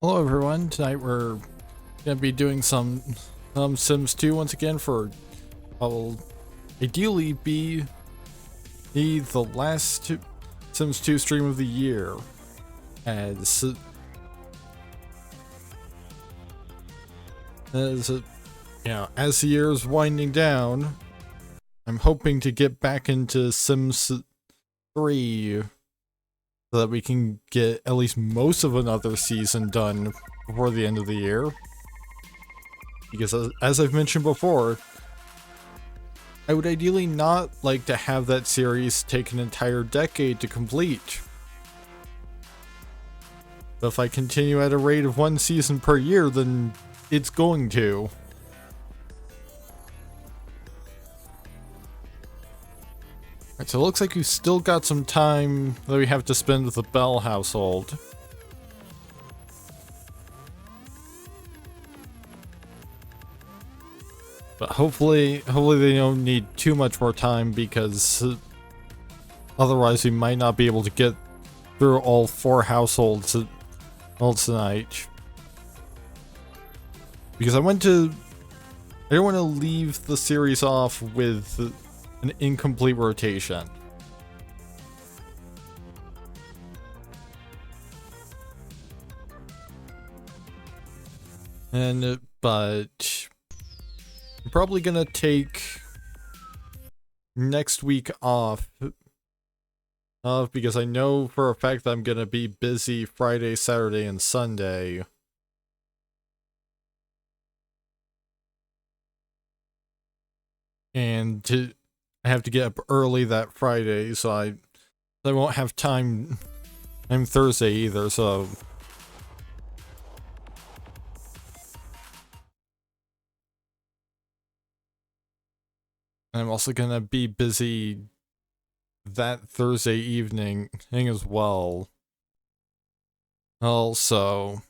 Hello everyone, tonight we're going to be doing some Sims 2 once again for what will ideally be the last Sims 2 stream of the year. As as the year is winding down, I'm hoping to get back into Sims 3 so that we can get at least most of another season done before the end of the year. Because as I've mentioned before, I would ideally not like to have that series take an entire decade to complete. But if I continue at a rate of one season per year, then it's going to. Alright, so it looks like we've still got some time that we have to spend with the Bell household. But hopefully they don't need too much more time, because otherwise we might not be able to get through all 4 households all tonight. Because I don't want to leave the series off with an incomplete rotation. But I'm probably gonna take next week off. Because I know for a fact that I'm gonna be busy Friday, Saturday, and Sunday. And I have to get up early that Friday, so I won't have time. I'm Thursday either, so. I'm also gonna be busy that Thursday evening as well. Also,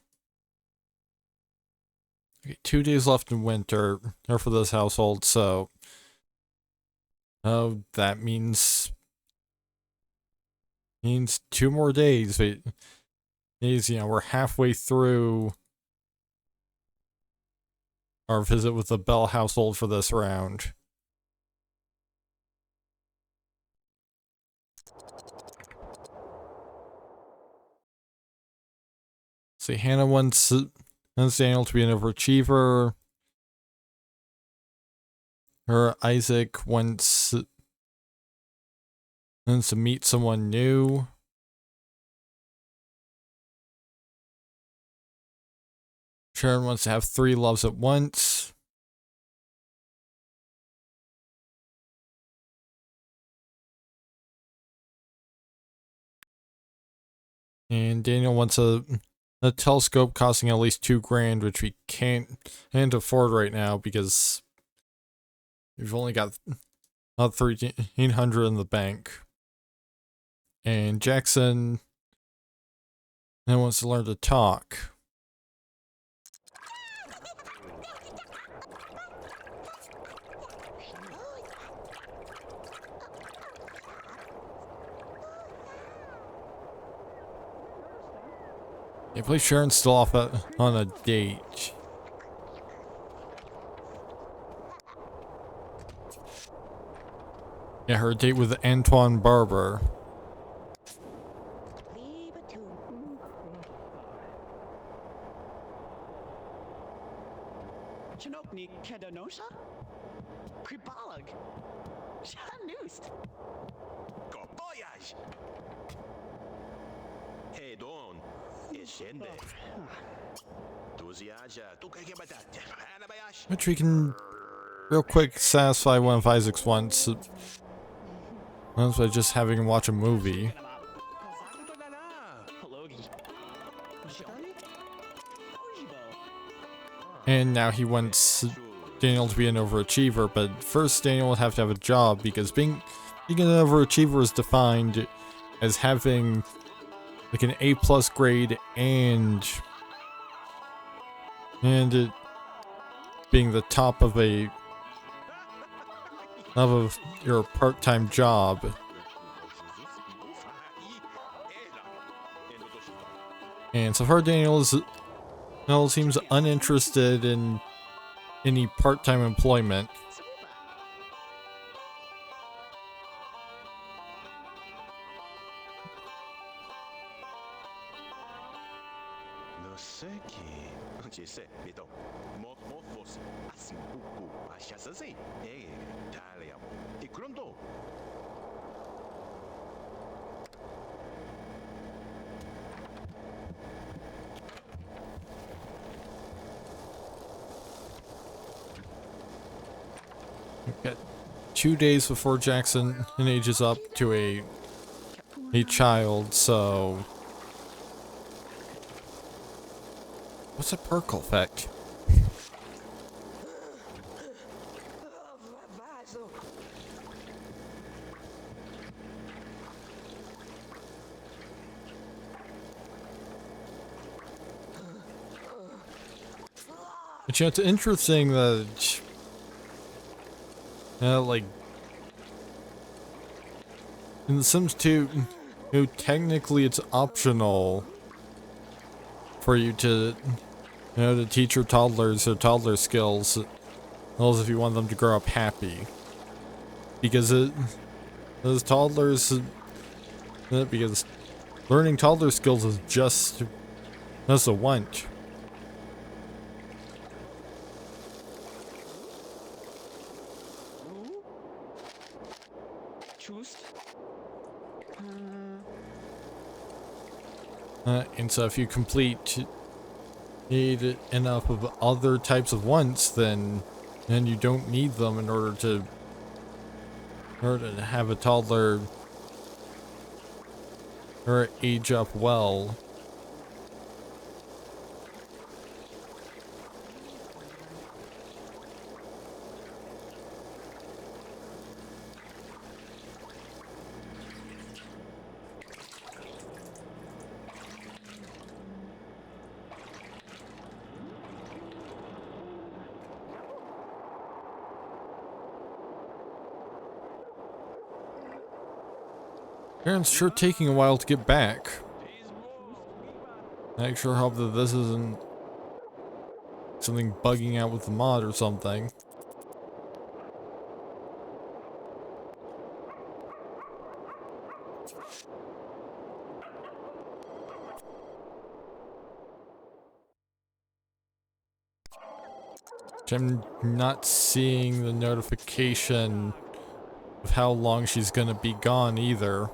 okay, 2 days left in winter for this household, so that means 2 more days. We're halfway through our visit with the Bell household for this round. See, Hannah wants Daniel to be an overachiever. Isaac wants to meet someone new. Sharon wants to have 3 loves at once. And Daniel wants a telescope costing at least $2,000, which we can't afford right now because we've only got $1,300 in the bank. And Jackson then wants to learn to talk. I believe Sharon's still off on a date. Yeah, her date with Antoine Barber. Which we can real quick satisfy one of Isaac's wants. By just having him watch a movie. And now he wants Daniel to be an overachiever, but first Daniel will have to have a job, because being an overachiever is defined as having like an A+ grade and it being the top of your part-time job. And so far Daniel is Mel seems uninterested in any part-time employment. We've got 2 days before Jackson ages up to a child, so what's a perk effect? But yeah, it's interesting that like in The Sims 2, technically it's optional for you to to teach your toddlers their toddler skills, as if you want them to grow up happy. Because those toddlers, because learning toddler skills is just a want. And so if you complete enough of other types of wants, then you don't need them in order to have a toddler or age up well. Aaron's sure taking a while to get back. I sure hope that this isn't something bugging out with the mod or something. I'm not seeing the notification of how long she's gonna be gone either.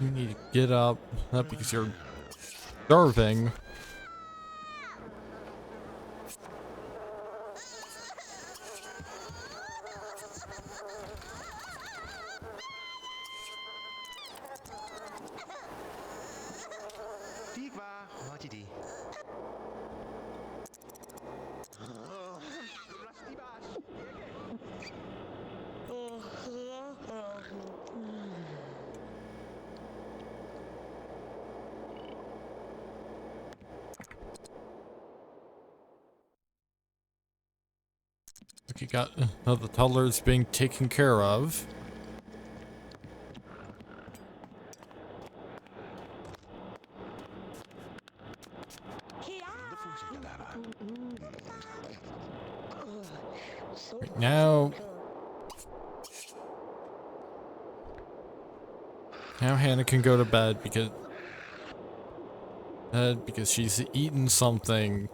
You need to get up, not because you're starving. You got the toddlers being taken care of. Right now Hannah can go to bed because she's eaten something.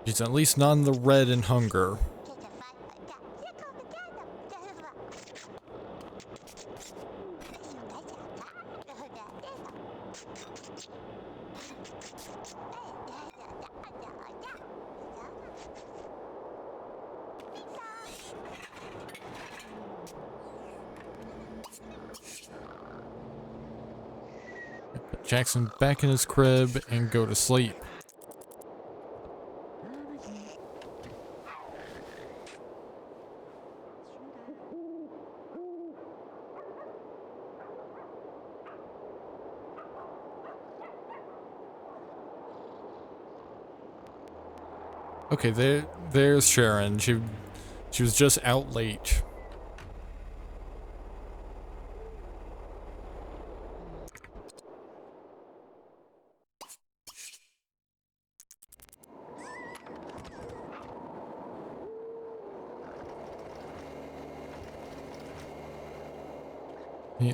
She's at least not in the red in hunger. Put Jackson back in his crib and go to sleep. Okay, there's Sharon. She was just out late.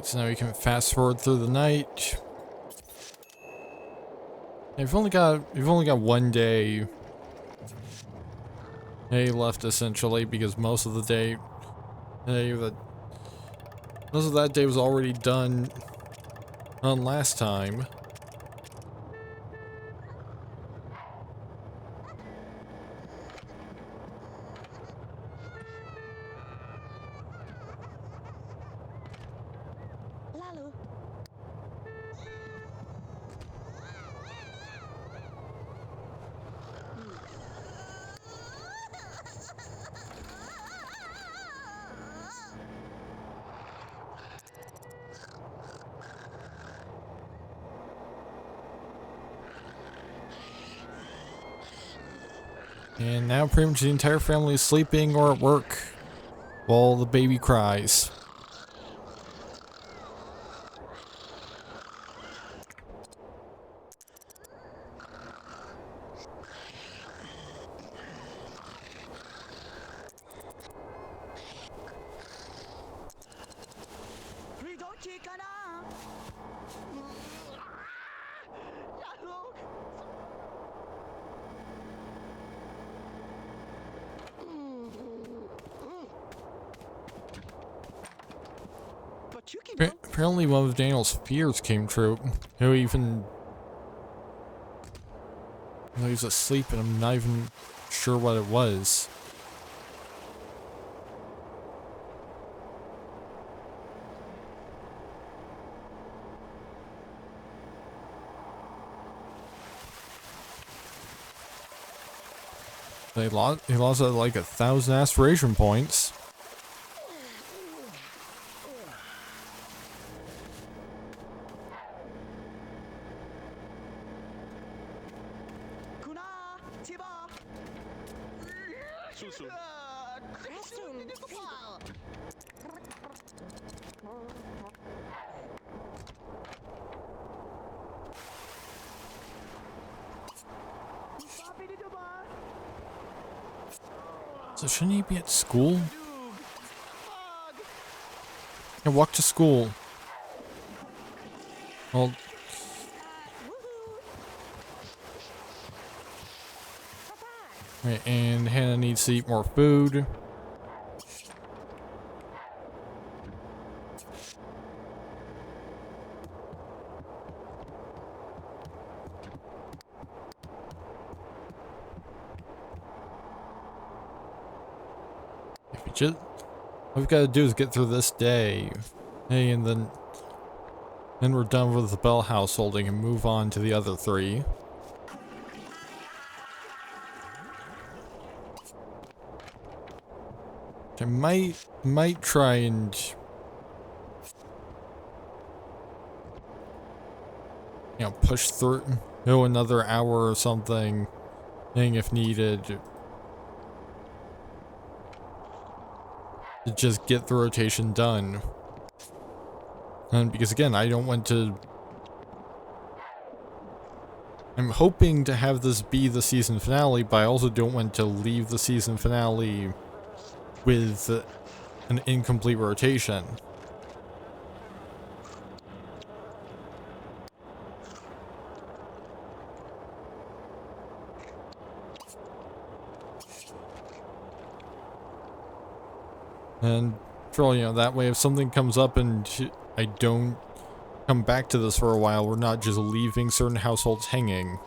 So now we can fast forward through the night. You've only got 1 day left essentially, because most of that day was already done on last time. And now pretty much the entire family is sleeping or at work while the baby cries. Apparently one of Daniel's fears came true. Though he was asleep and I'm not even sure what it was. He lost like 1,000 aspiration points. So shouldn't he be at school? Yeah, walk to school. Well, right, and Hannah needs to eat more food. What we've got to do is get through this day. Hey, and then we're done with the Bell householding and move on to the other 3. I might try and push through another hour or something if needed. To just get the rotation done. And because again, I don't want to... I'm hoping to have this be the season finale, but I also don't want to leave the season finale with an incomplete rotation. And for that way, if something comes up and I don't come back to this for a while, we're not just leaving certain households hanging.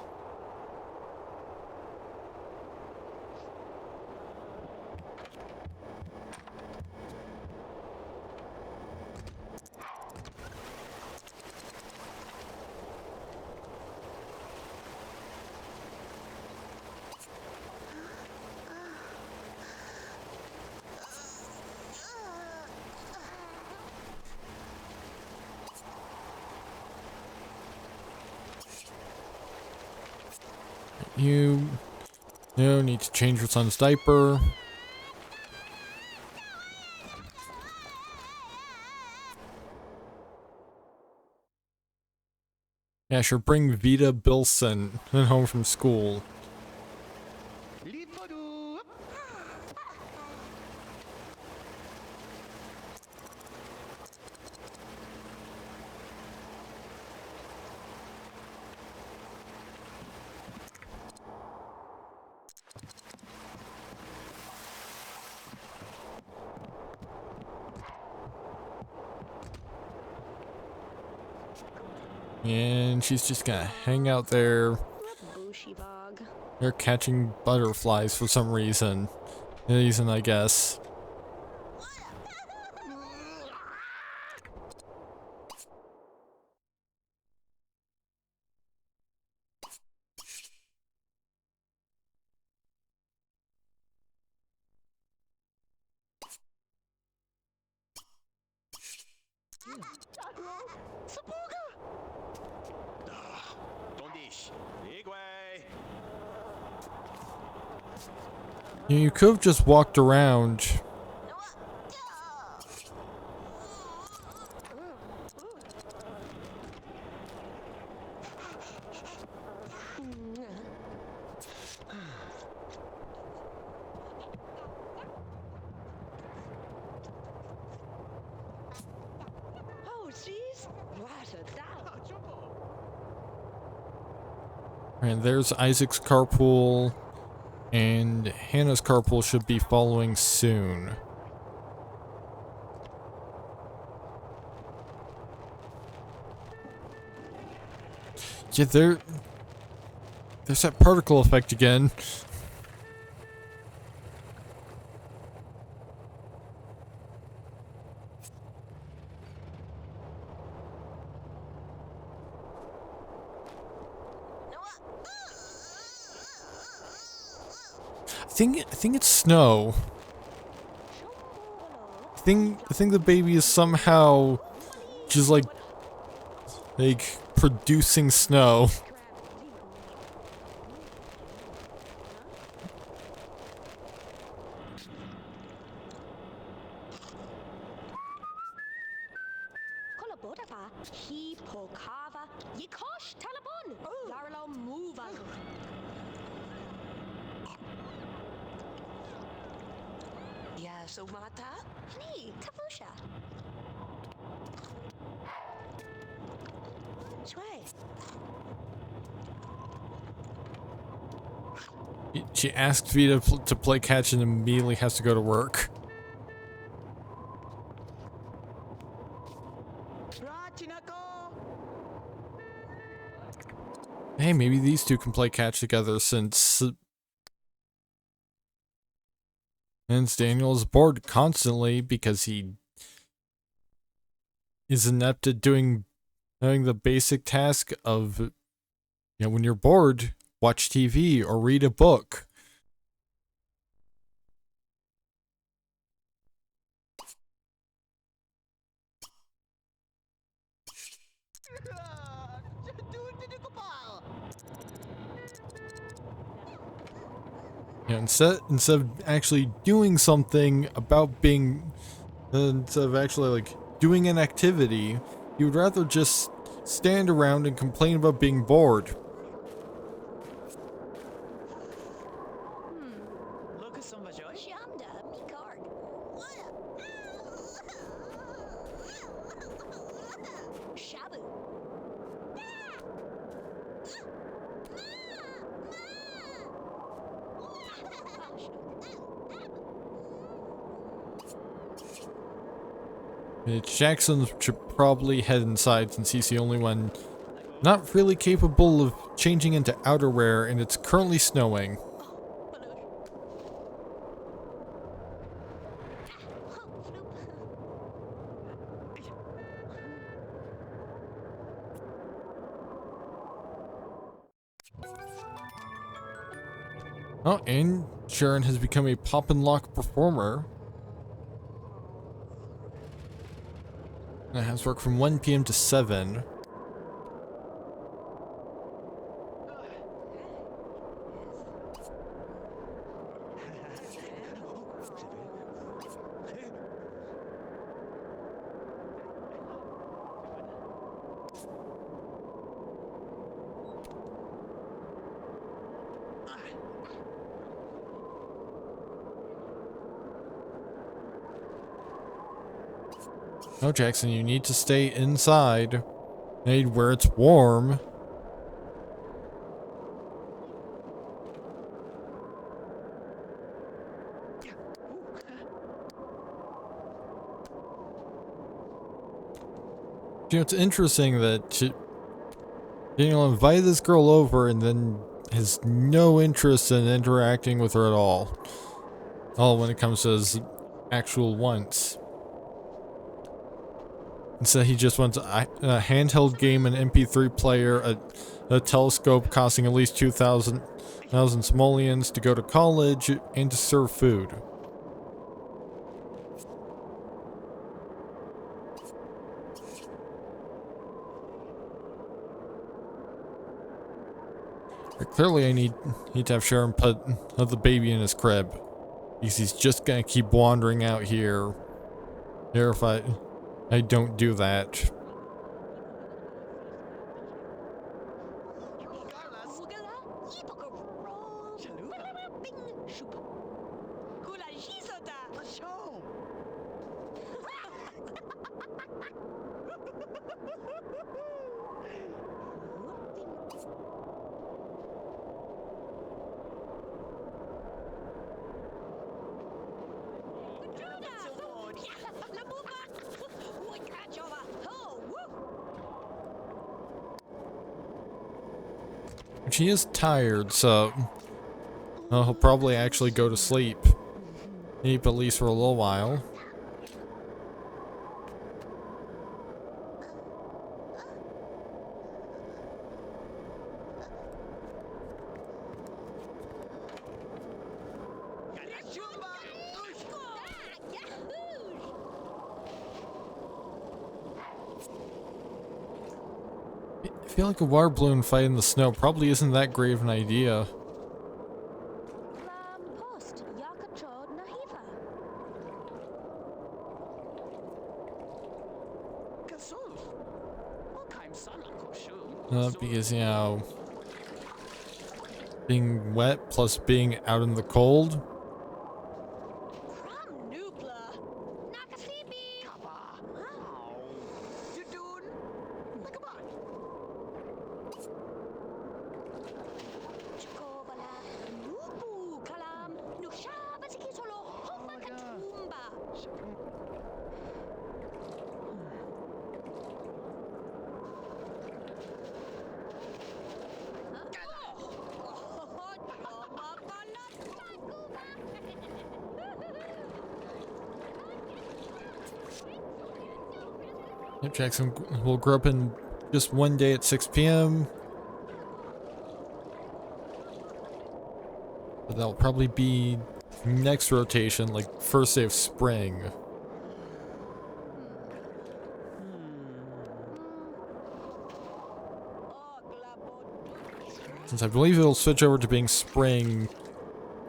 You need to change your son's diaper. Yeah, sure, bring Vita Bilson home from school. And she's just gonna hang out there. They're catching butterflies for some reason. I guess. You could have just walked around. And there's Isaac's carpool, and Hannah's carpool should be following soon. Yeah, there's that particle effect again. I think it's snow. I think the baby is somehow just like producing snow. She asked Vita to play catch and immediately has to go to work. Hey, maybe these two can play catch together since Daniel is bored constantly because he is inept at doing the basic task of, when you're bored, watch TV or read a book. Instead of actually doing something about being, instead of actually doing an activity, you would rather just stand around and complain about being bored. Jackson should probably head inside since he's the only one not really capable of changing into outerwear, and it's currently snowing. Oh, and Sharon has become a pop and lock performer. It has work from 1 p.m. to 7. No, Jackson, you need to stay inside. Where it's warm. You know, it's interesting that Daniel invited this girl over and then has no interest in interacting with her at all. All when it comes to his actual wants. Instead, he just wants a handheld game, an MP3 player, a telescope costing at least 2,000 simoleons to go to college, and to serve food. But clearly, I need to have Sharon put the baby in his crib. Because he's just gonna keep wandering out here. If I don't do that. She is tired, so he'll probably actually go to sleep. At least for a little while. I feel like a water balloon fight in the snow probably isn't that great of an idea. Because, you know, being wet plus being out in the cold. Yep, Jackson will grow up in just one day at 6 p.m. But that'll probably be next rotation, like first day of spring. Since I believe it'll switch over to being spring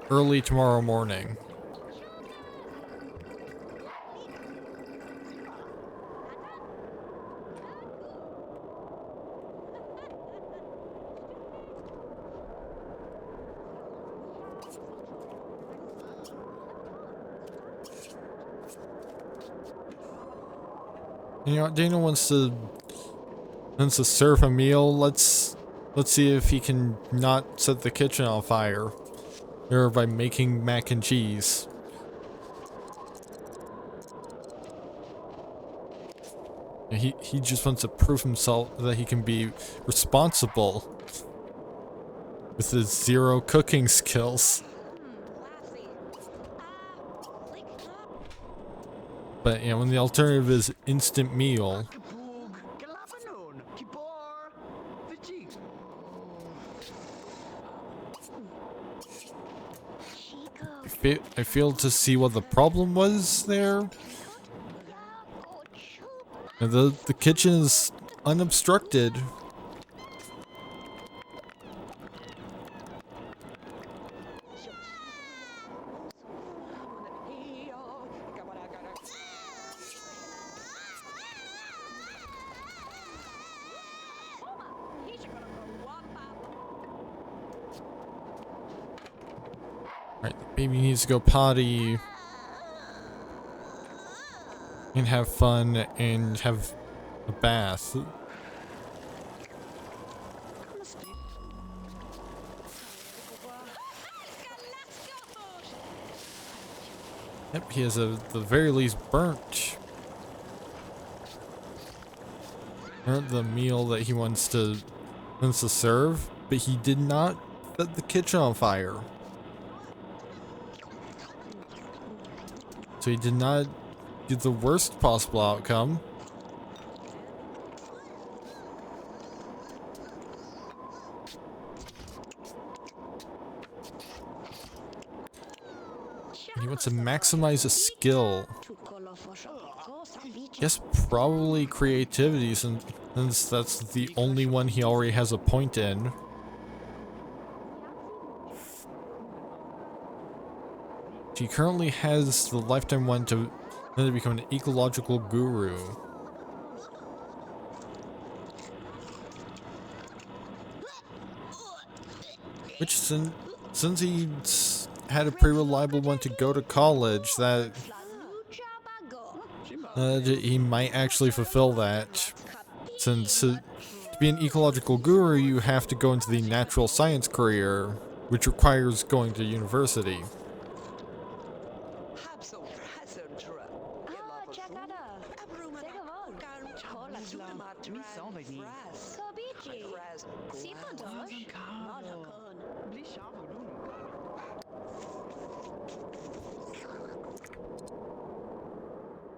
early tomorrow morning. You know what, Daniel wants to serve a meal. Let's see if he can not set the kitchen on fire. Or by making mac and cheese. He just wants to prove himself that he can be responsible with his 0 cooking skills. But, you know, when the alternative is instant meal. I failed to see what the problem was there. The kitchen is unobstructed. Right, the baby needs to go potty. and have fun and have a bath. Yep, he has at the very least burnt the meal that he wants to serve, but he did not set the kitchen on fire. So he did not get the worst possible outcome. And he wants to maximize a skill. Yes, probably creativity, since that's the only one he already has a point in. He currently has the lifetime one to become an ecological guru. Which, since he's had a pretty reliable one to go to college, that he might actually fulfill that. Since to be an ecological guru, you have to go into the natural science career, which requires going to university.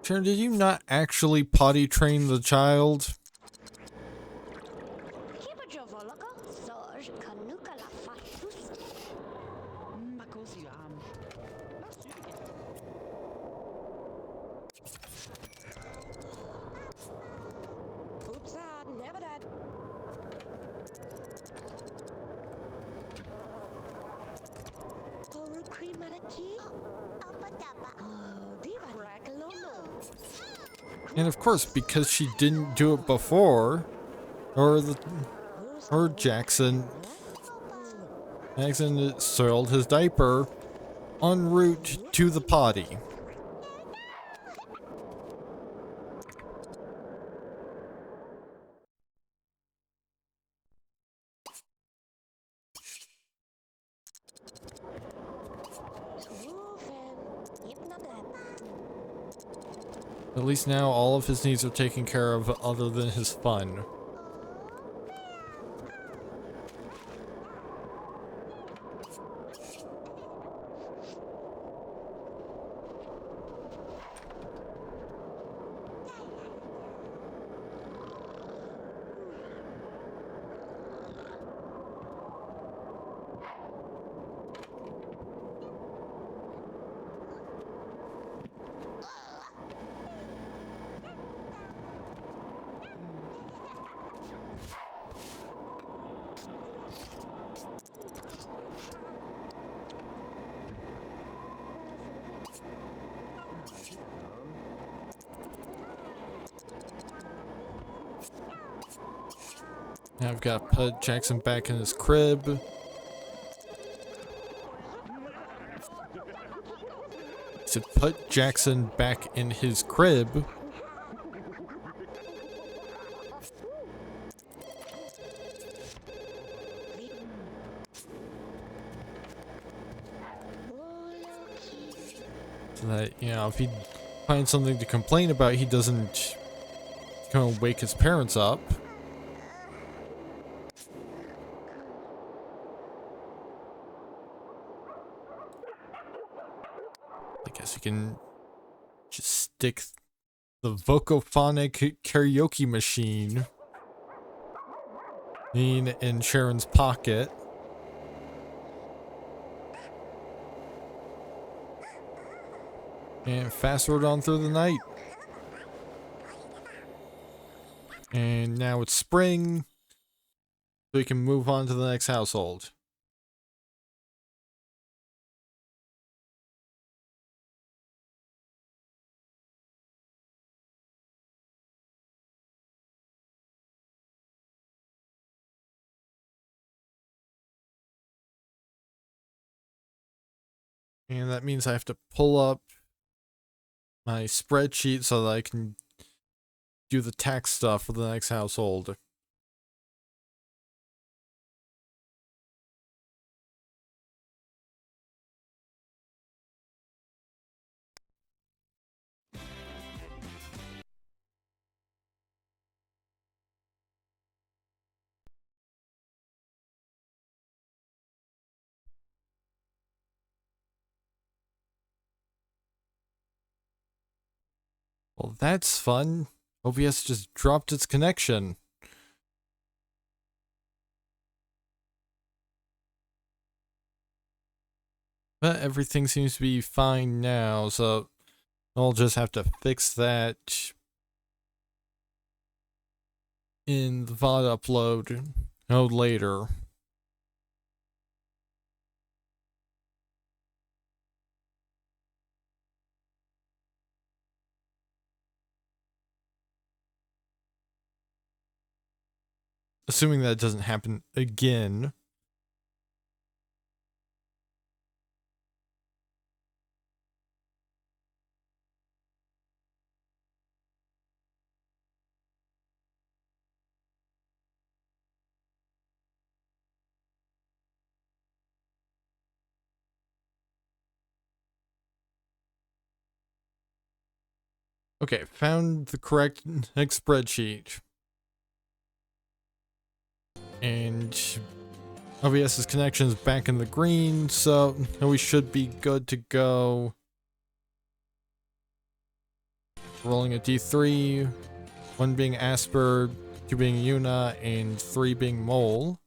Sharon, did you not actually potty train the child? And of course, because she didn't do it before, Jackson soiled his diaper en route to the potty. At least now all of his needs are taken care of other than his fun. Now I've got to put Jackson back in his crib. To put Jackson back in his crib. So that, you know, if he finds something to complain about, he doesn't kind of wake his parents up. I guess you can just stick the vocophonic karaoke machine in Sharon's pocket. And fast forward on through the night. And now it's spring, so we can move on to the next household. And that means I have to pull up my spreadsheet so that I can do the tax stuff for the next household. Well, that's fun. OBS just dropped its connection. But everything seems to be fine now, so I'll just have to fix that in the VOD upload later. Assuming that doesn't happen again. Okay, found the correct next spreadsheet. And OBS's connection is back in the green, so we should be good to go. Rolling a D3, 1 being Asper, 2 being Yuna, and 3 being Mole.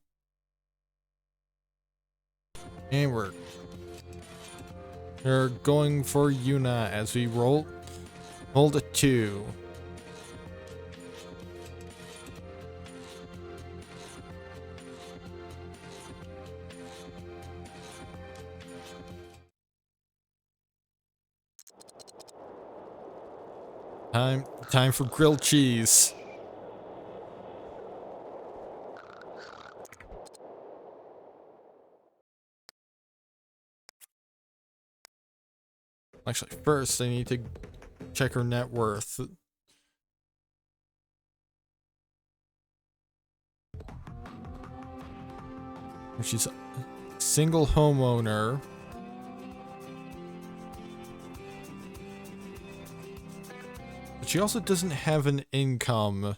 And we're going for Yuna as we rolled a 2. Time for grilled cheese. Actually, first I need to check her net worth. She's a single homeowner. But she also doesn't have an income.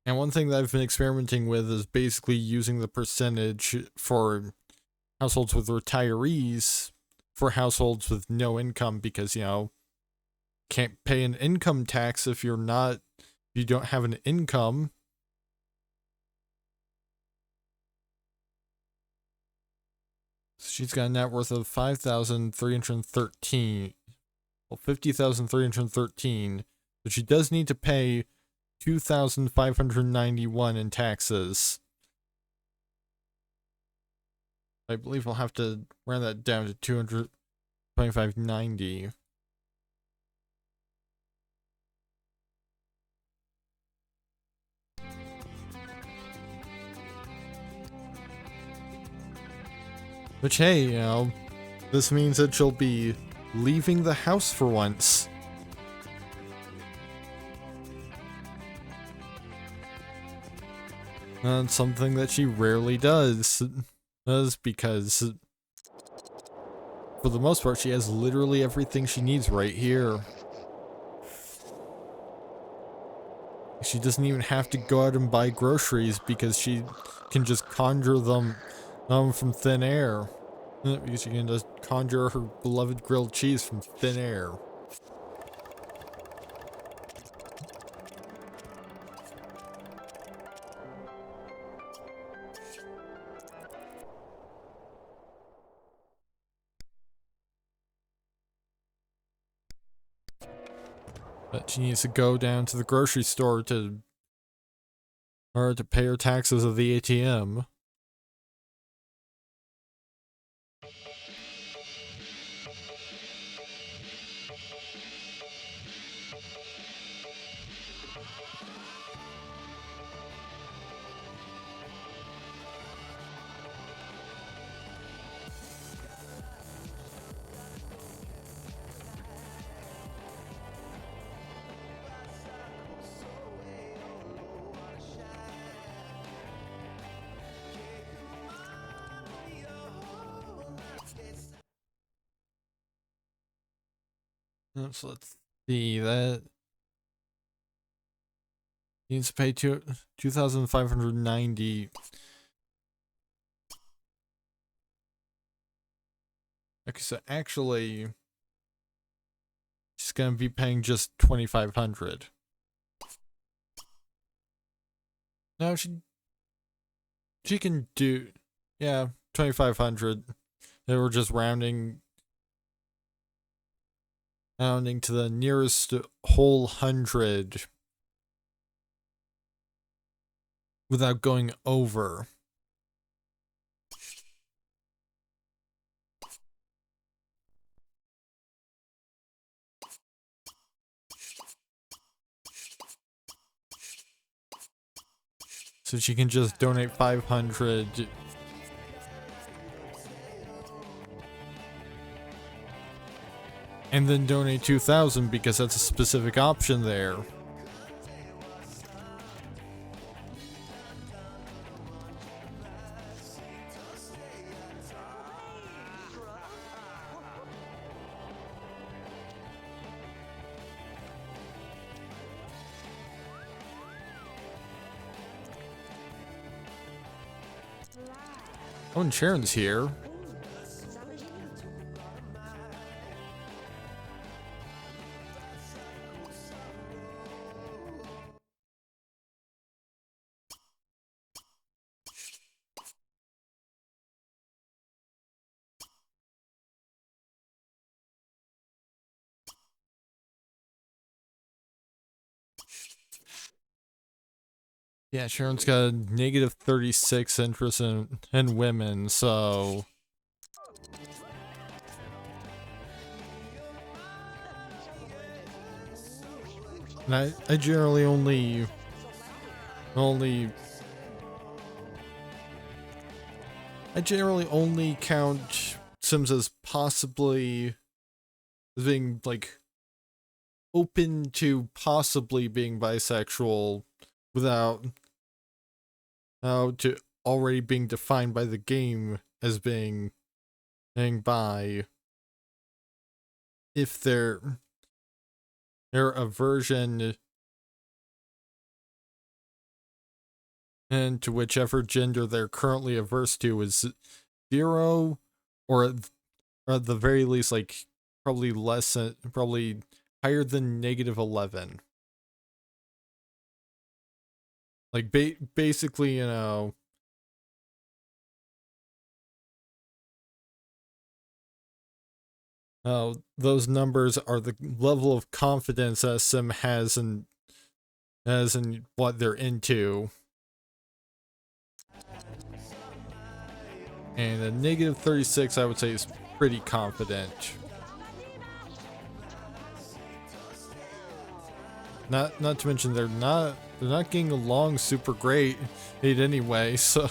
And one thing that I've been experimenting with is basically using the percentage for households with retirees for households with no income, because, you know, can't pay an income tax if you don't have an income. She's got a net worth of 5,313. Well, 50,313. But she does need to pay 2,591 in taxes. I believe I'll have to round that down to 225.90. Which, hey, you know, this means that she'll be leaving the house for once. And something that she rarely does. Because, for the most part, she has literally everything she needs right here. She doesn't even have to go out and buy groceries because she can just conjure them from thin air. Because she can just conjure her beloved grilled cheese from thin air. But she needs to go down to the grocery store to pay her taxes at the ATM. So let's see, that needs to pay 2,590. Okay, so actually, she's gonna be paying just 2,500. No, she can do, yeah, 2,500. They were just rounding to the nearest whole hundred without going over. So she can just donate 500. And then donate 2,000 because that's a specific option there. Oh, and Sharon's here. Yeah, Sharon's got a negative 36 interest in women, so... And I generally only count Sims as possibly as being like open to possibly being bisexual without to already being defined by the game as being bi. If their aversion and to whichever gender they're currently averse to is 0, or at the very least, like, probably less than, probably higher than negative 11. Like, basically, you know, those numbers are the level of confidence that Sim has in what they're into. And a negative 36, I would say, is pretty confident. Not to mention they're not getting along super great anyway, so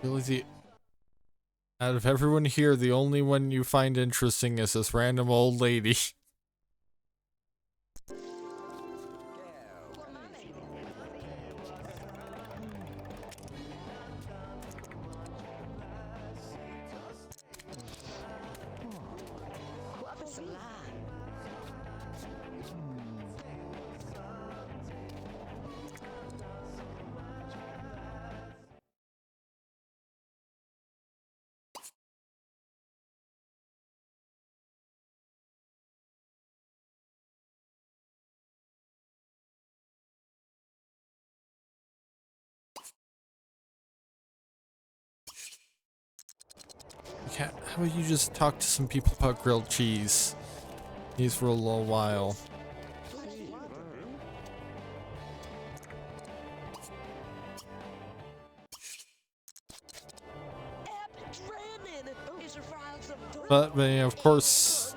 really, out of everyone here, the only one you find interesting is this random old lady. How about you just talk to some people about grilled cheese? These for a little while. But of course,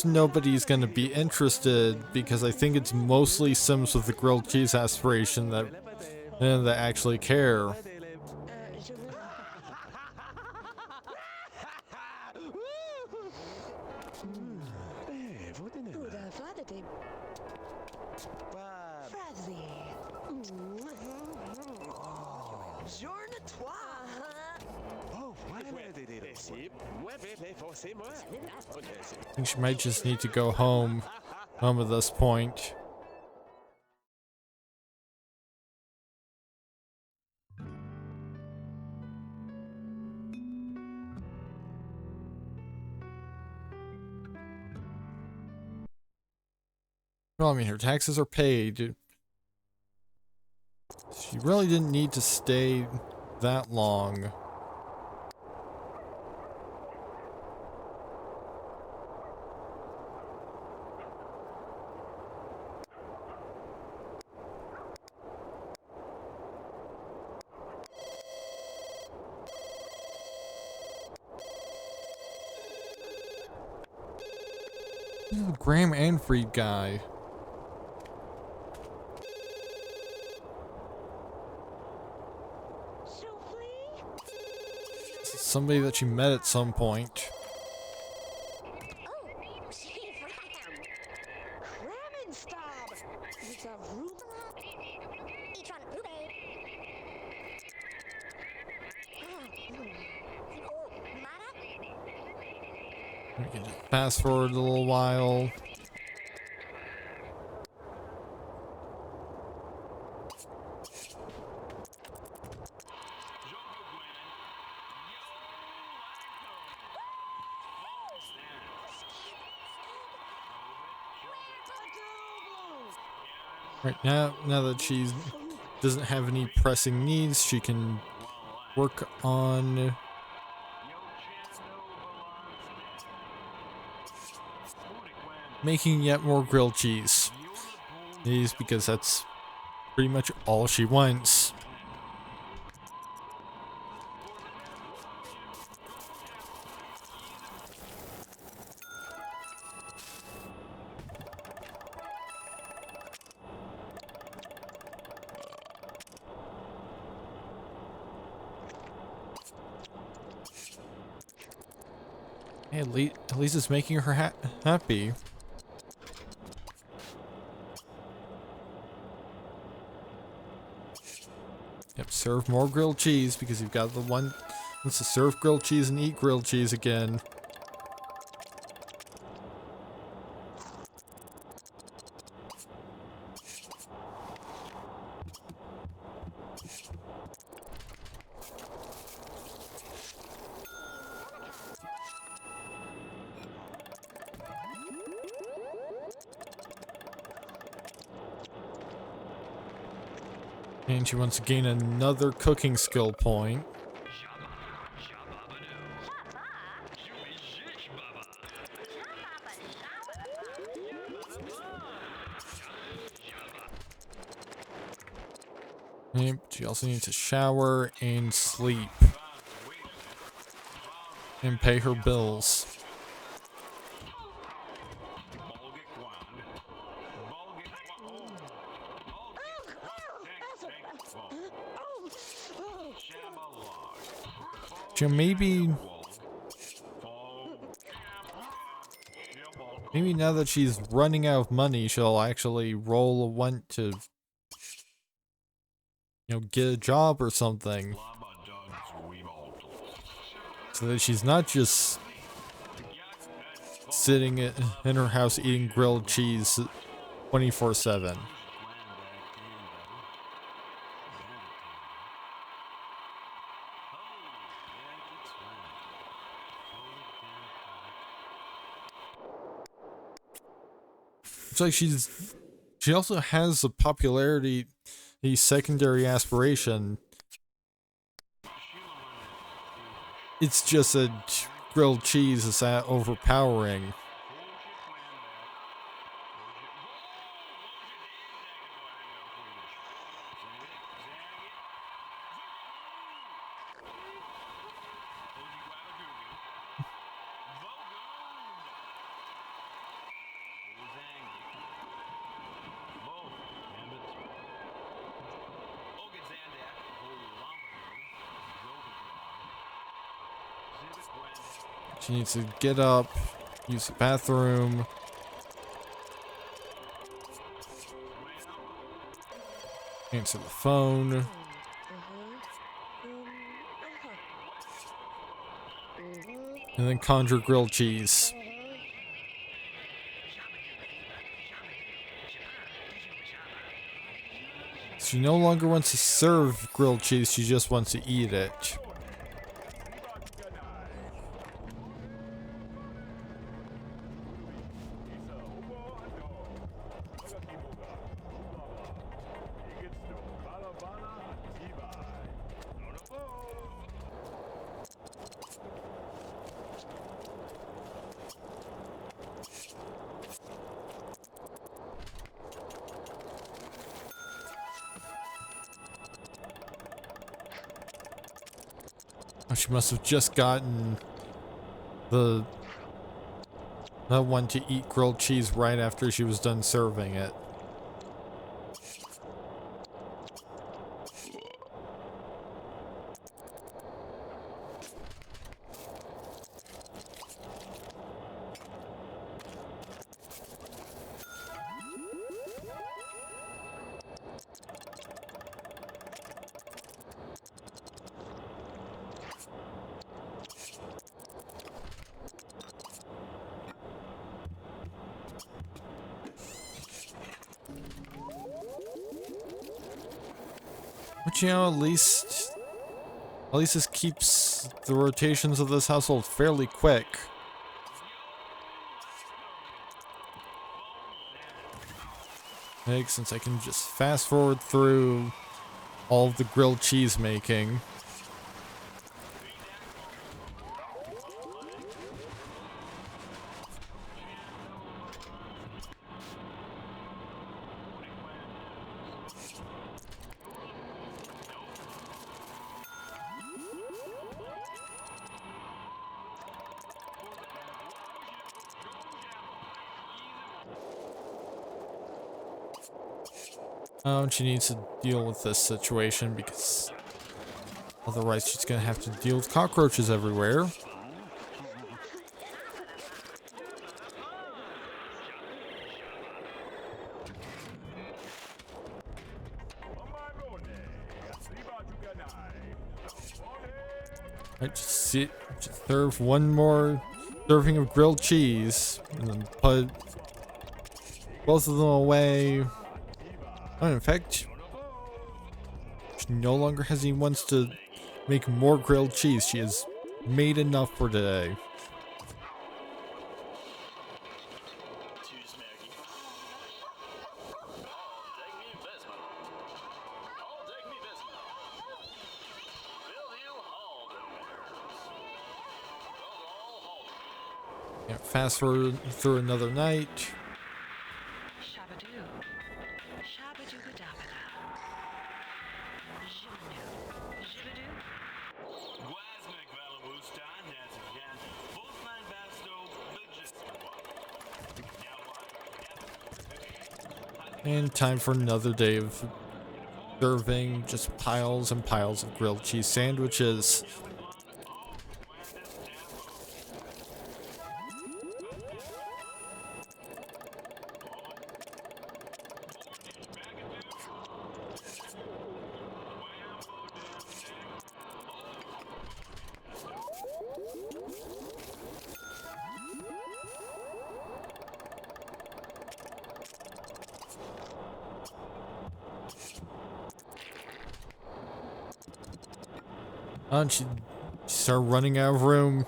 nobody's gonna be interested because I think it's mostly Sims with the grilled cheese aspiration that actually care. I think she might just need to go home at this point. Well, I mean, her taxes are paid. She really didn't need to stay that long. Graham and Freed guy. Somebody that you met at some point. We can just fast forward a little while. Right now that she doesn't have any pressing needs, she can work on making yet more grilled cheese. These because that's pretty much all she wants. Hey, at least it's making her happy. Yep, serve more grilled cheese because you've got the one wants to serve grilled cheese and eat grilled cheese again. And she wants to gain another cooking skill point. And she also needs to shower and sleep. And pay her bills. Maybe now that she's running out of money, she'll actually roll a one to, get a job or something. So that she's not just sitting in her house eating grilled cheese 24/7. It's like she also has a popularity, a secondary aspiration it's just a grilled cheese is that overpowering. She needs to get up, use the bathroom. Answer the phone. And then conjure grilled cheese. She no longer wants to serve grilled cheese, she just wants to eat it. Oh, she must have just gotten the one to eat grilled cheese right after she was done serving it. But you know, at least this keeps the rotations of this household fairly quick. Like, since I can just fast forward through all of the grilled cheese making. She needs to deal with this situation because otherwise she's gonna have to deal with cockroaches everywhere. Right, just serve one more serving of grilled cheese and then put both of them away. Oh, in fact, she no longer has any wants to make more grilled cheese. She has made enough for today. Yeah, fast forward through another night. And time for another day of serving just piles and piles of grilled cheese sandwiches. And she started running out of room.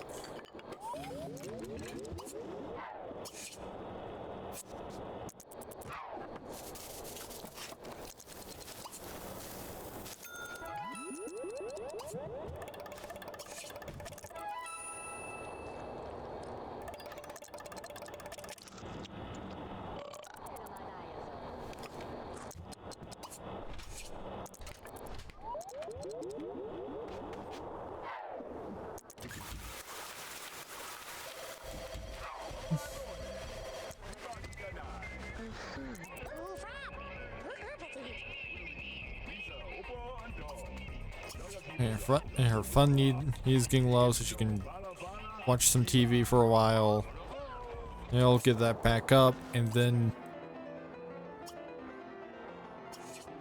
And her fun need is getting low, so she can watch some TV for a while. And I'll get that back up, and then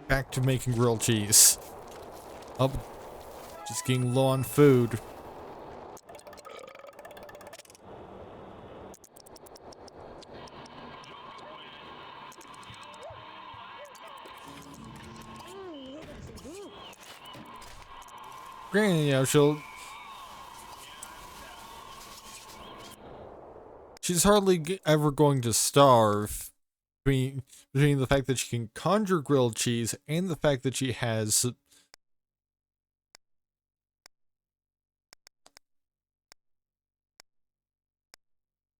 back to making grilled cheese. Oh, just getting low on food. Granted, you know, she's hardly ever going to starve between the fact that she can conjure grilled cheese and the fact that she has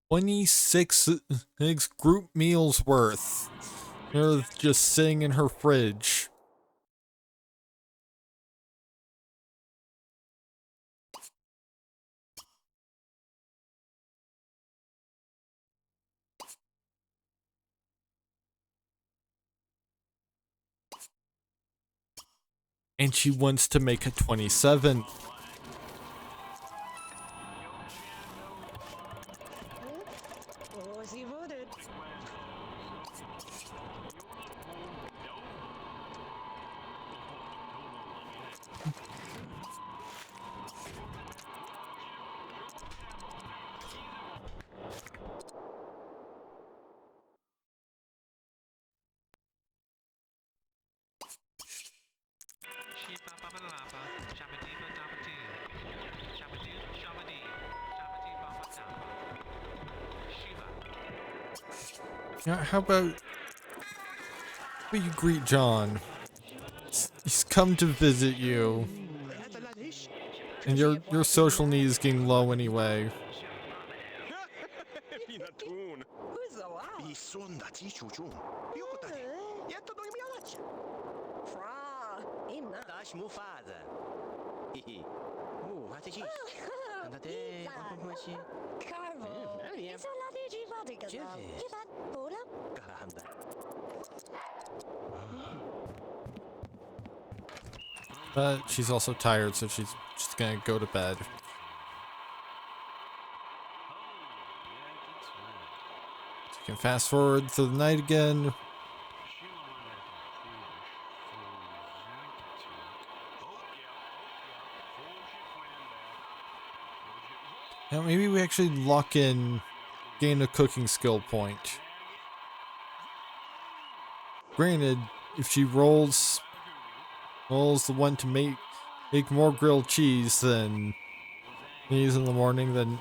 26 group meals worth. They're just sitting in her fridge. And she wants to make a 27th. How about you greet John? He's come to visit you. And your social need is getting low anyway. But she's also tired, so she's just gonna go to bed. So you can fast forward through the night again. Now maybe we actually lock in, gain a cooking skill point. Granted, if she rolls the one to make more grilled cheese than these in the morning, then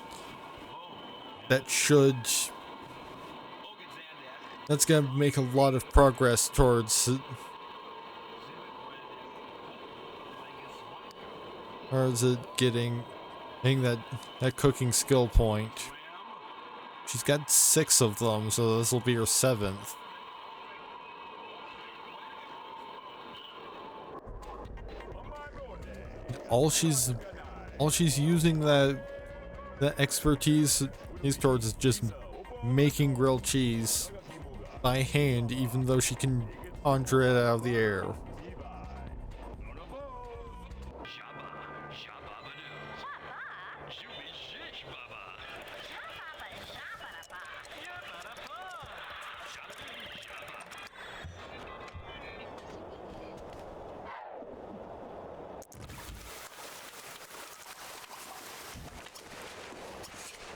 that's gonna make a lot of progress towards it getting that cooking skill point. She's got 6 of them, so this will be her 7th. All she's using that expertise is towards just making grilled cheese by hand, even though she can conjure it out of the air.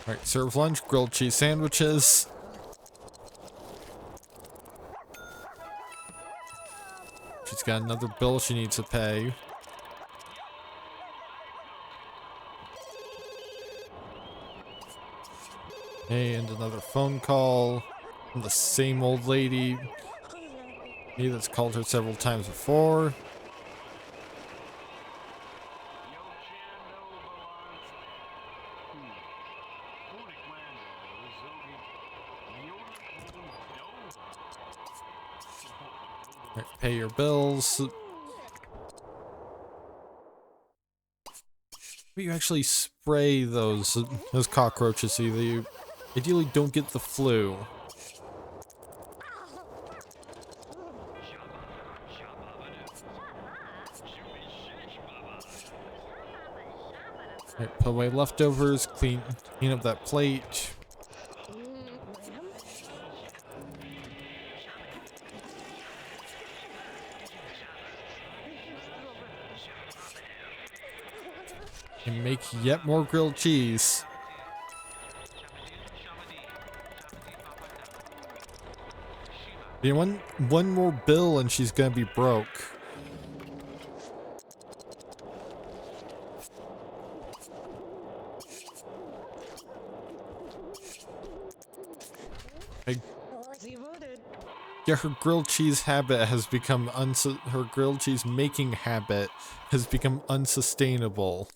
Alright, serve lunch, grilled cheese sandwiches. She's got another bill she needs to pay. And another phone call from the same old lady. Me that's called her several times before. Right, pay your bills. You actually spray those cockroaches so that you ideally don't get the flu. Alright, put away leftovers, clean up that plate. And make yet more grilled cheese. Yeah, one more bill and she's gonna be broke. Yeah, her grilled cheese habit has become her grilled cheese making habit has become unsustainable.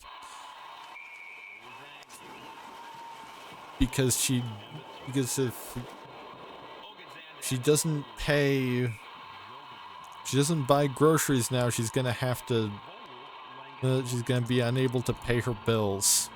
Because if she doesn't buy groceries now, she's gonna be unable to pay her bills.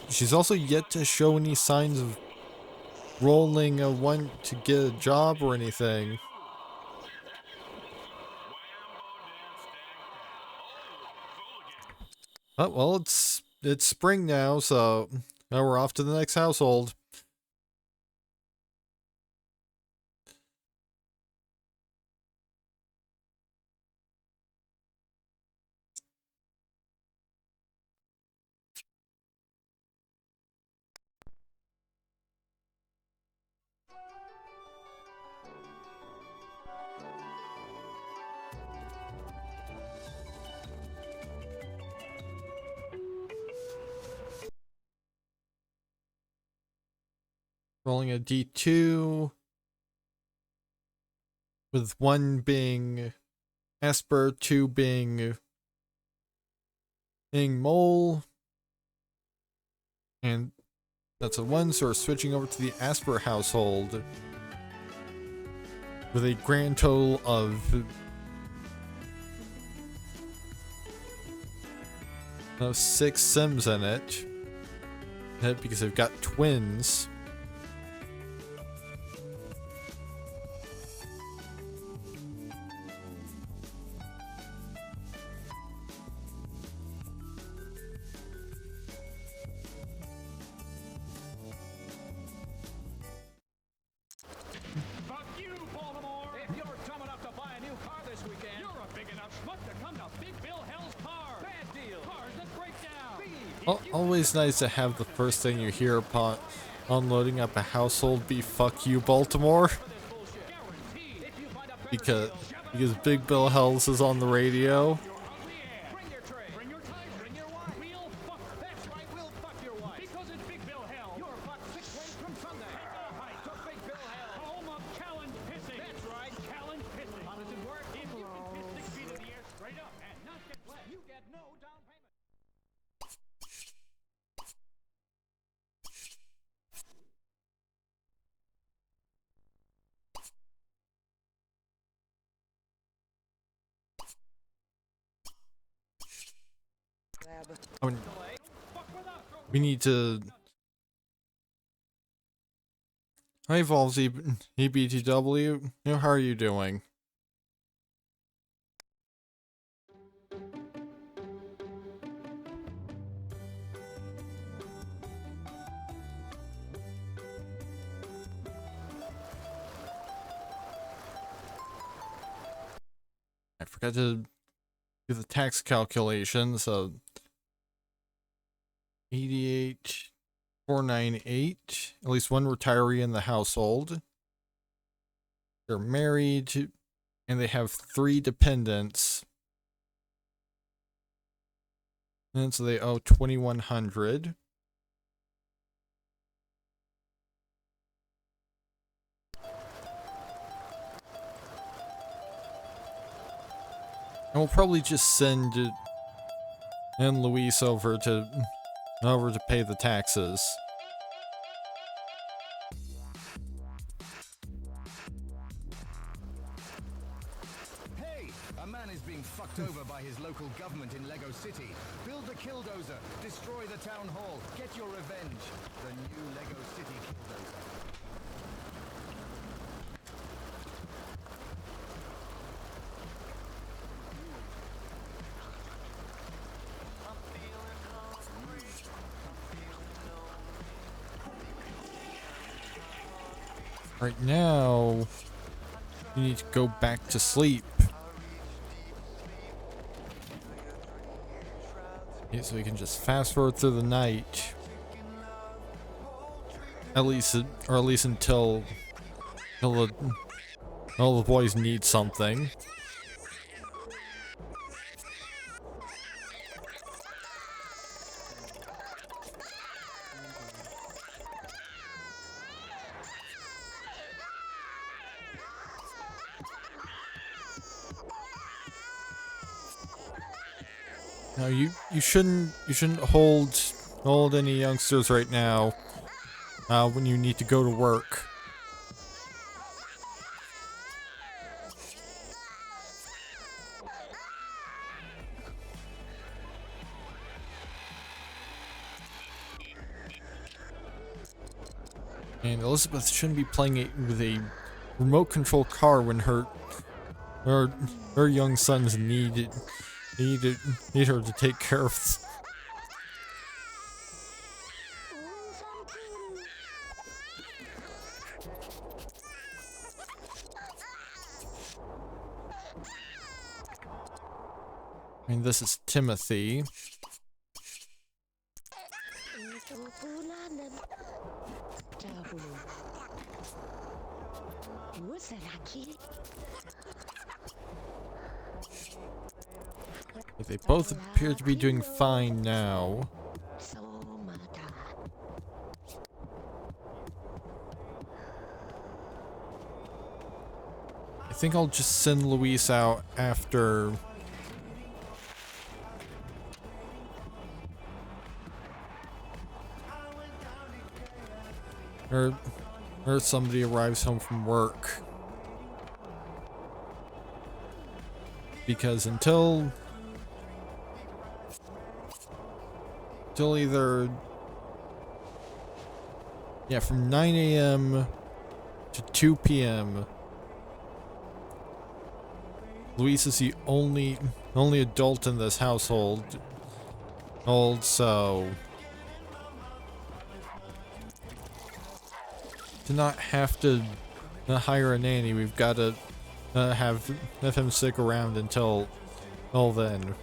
She's also yet to show any signs of rolling a want to get a job or anything. Oh, well, it's spring now, so now we're off to the next household. Rolling a D2, with 1 being Esper, 2 being Mole, and that's a 1, so we're switching over to the Asper household with a grand total of 6 Sims in it, because they've got twins. Always nice to have the first thing you hear upon loading up a household be "fuck you, Baltimore," because Big Bill Hells is on the radio. We need to... Hi, Valves EBTW. How are you doing? I forgot to do the tax calculation, so 88,498. At least one retiree in the household. They're married, and they have 3 dependents. And so they owe 2,100. And we'll probably just send and Luis over to in order to pay the taxes. Hey! A man is being fucked over by his local government in Lego City. Build the killdozer. Destroy the town hall. Get your revenge. The new Lego City killdozer. Right now, you need to go back to sleep. Okay, so we can just fast forward through the night. At least until all the boys need something. No, you shouldn't hold any youngsters right now. When you need to go to work. And Elizabeth shouldn't be playing it with a remote control car when her young sons need her to take care of. I mean, this is Timothy. They both appear to be doing fine now. I think I'll just send Luis out after... or somebody arrives home from work. Because until either... yeah, from 9 a.m. to 2 p.m. Luis is the only adult in this household. So to not have to hire a nanny, we've got to have him stick around until then.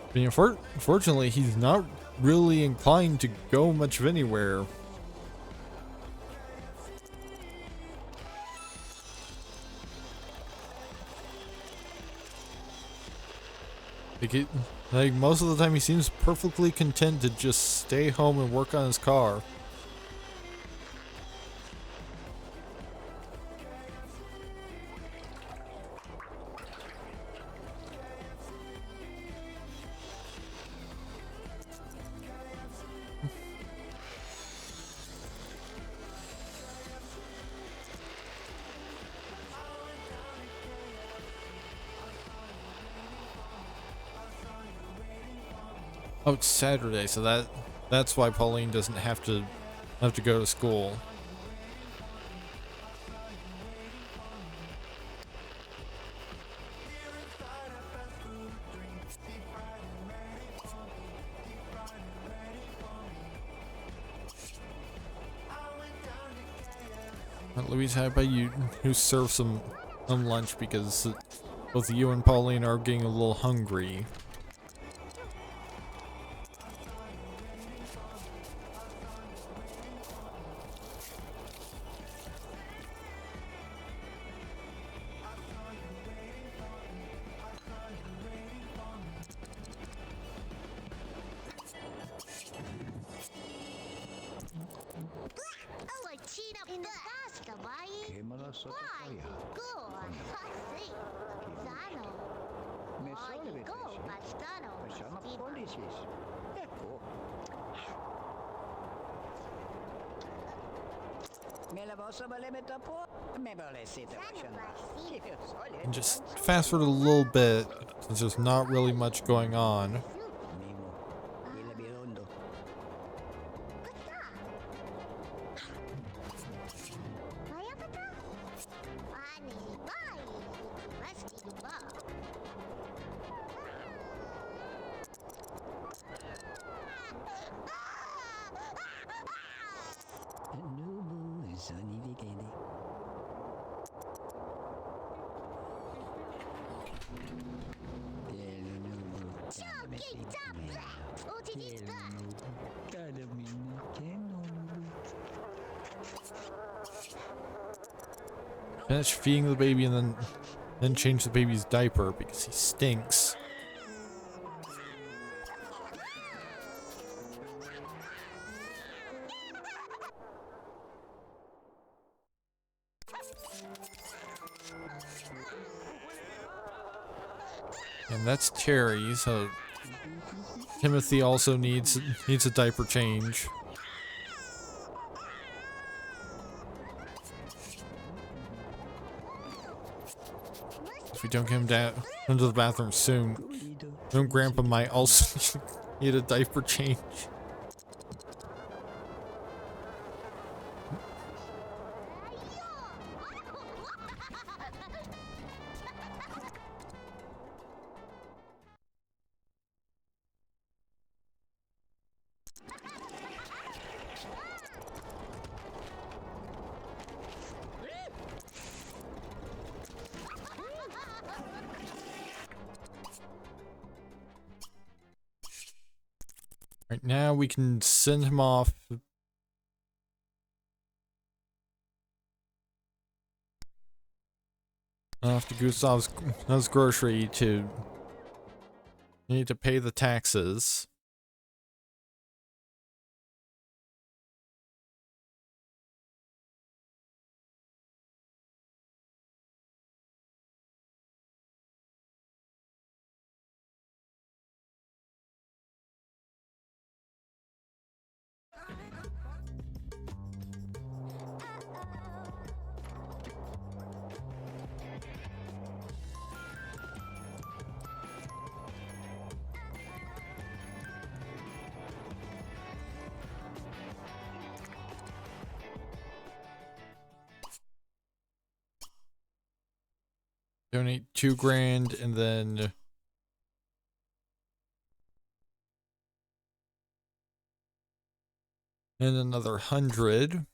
I mean, unfortunately, he's not really inclined to go much of anywhere. Like most of the time, he seems perfectly content to just stay home and work on his car. Oh, it's Saturday, so that's why Pauline doesn't have to go to school. Louise, how about you serve some lunch, because both you and Pauline are getting a little hungry. And just fast forward a little bit, since there's not really much going on. Finish feeding the baby and then change the baby's diaper because he stinks. And that's Terry, so Timothy also needs a diaper change. If we don't get him down into the bathroom soon, then Grandpa might also need a diaper change. Right now we can send him off to Gustav's grocery to need to pay the taxes. Donate $2,000 and then another 100.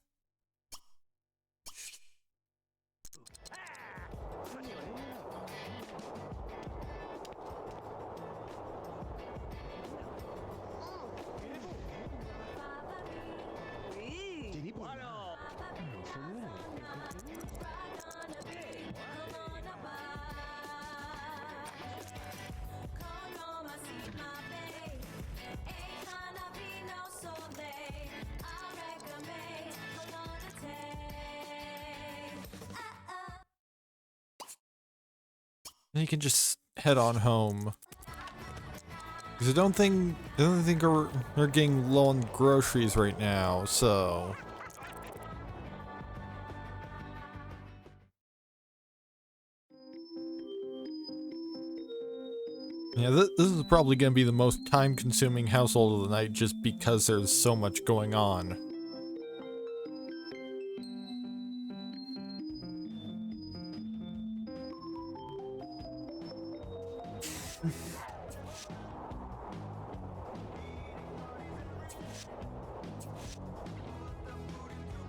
And you can just head on home. Because I don't think we're getting low on groceries right now, so yeah, this is probably going to be the most time-consuming household of the night just because there's so much going on.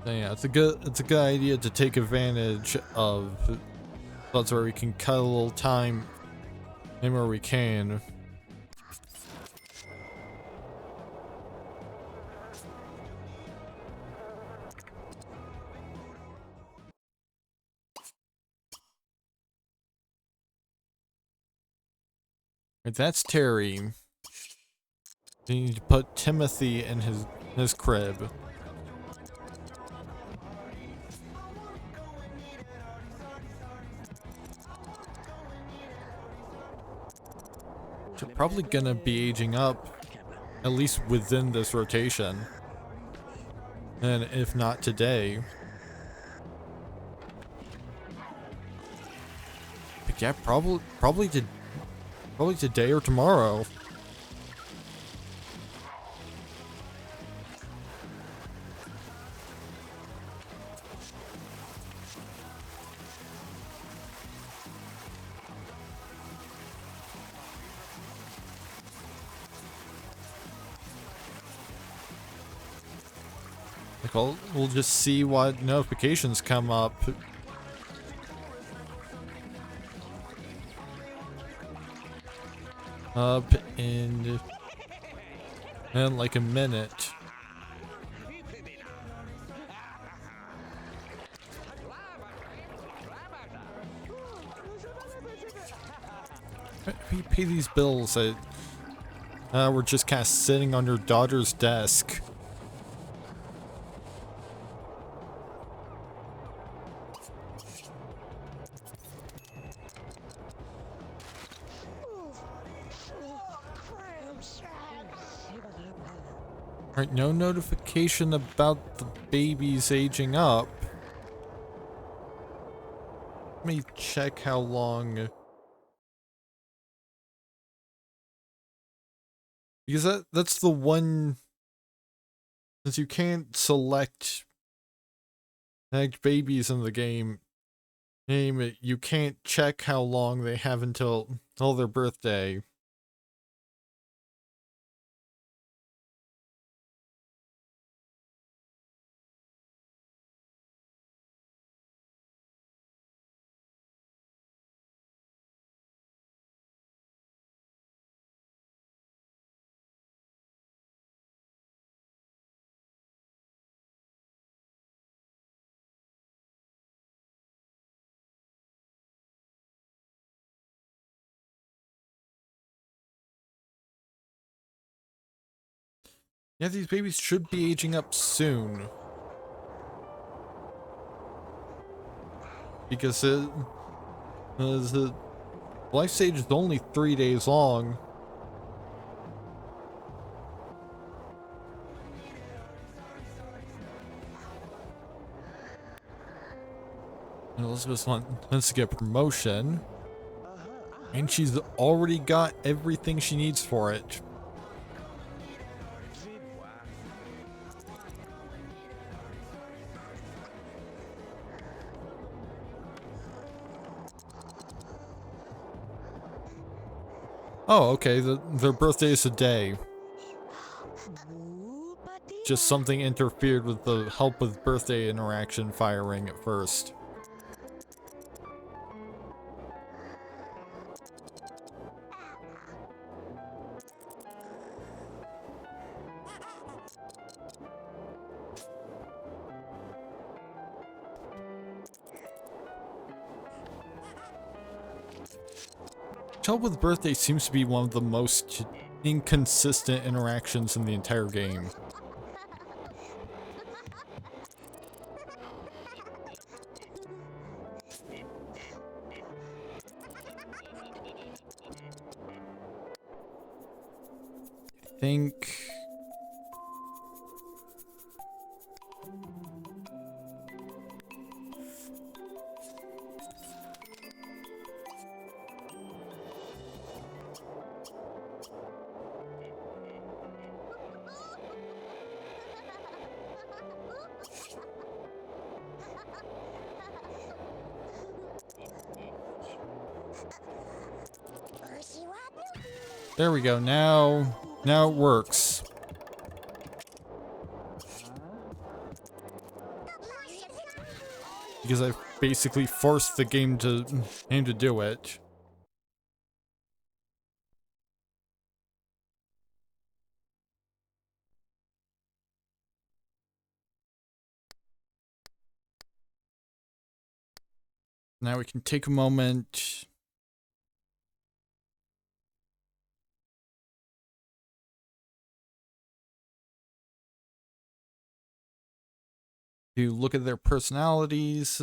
So yeah, it's a good idea to take advantage of spots where we can cut a little time in where we can. Right, that's Terry. We need to put Timothy in his crib. probably gonna be aging up, at least within this rotation. And if not today. But yeah, probably today or tomorrow. Like we'll just see what notifications come up. Up in like a minute. We pay these bills that were just kind of sitting on your daughter's desk. Alright, no notification about the babies aging up. Let me check how long. Because that's the one, since you can't select egged babies in the game, you can't check how long they have until their birthday. Yeah, these babies should be aging up soon. Because the life stage is only 3 days long. And Elizabeth wants to get promotion. And she's already got everything she needs for it. Oh, okay, their birthday is today. Just something interfered with the help with birthday interaction firing at first. Help with birthday seems to be one of the most inconsistent interactions in the entire game. I think... There we go, now it works. Because I basically forced the game to do it. Now we can take a moment to look at their personalities,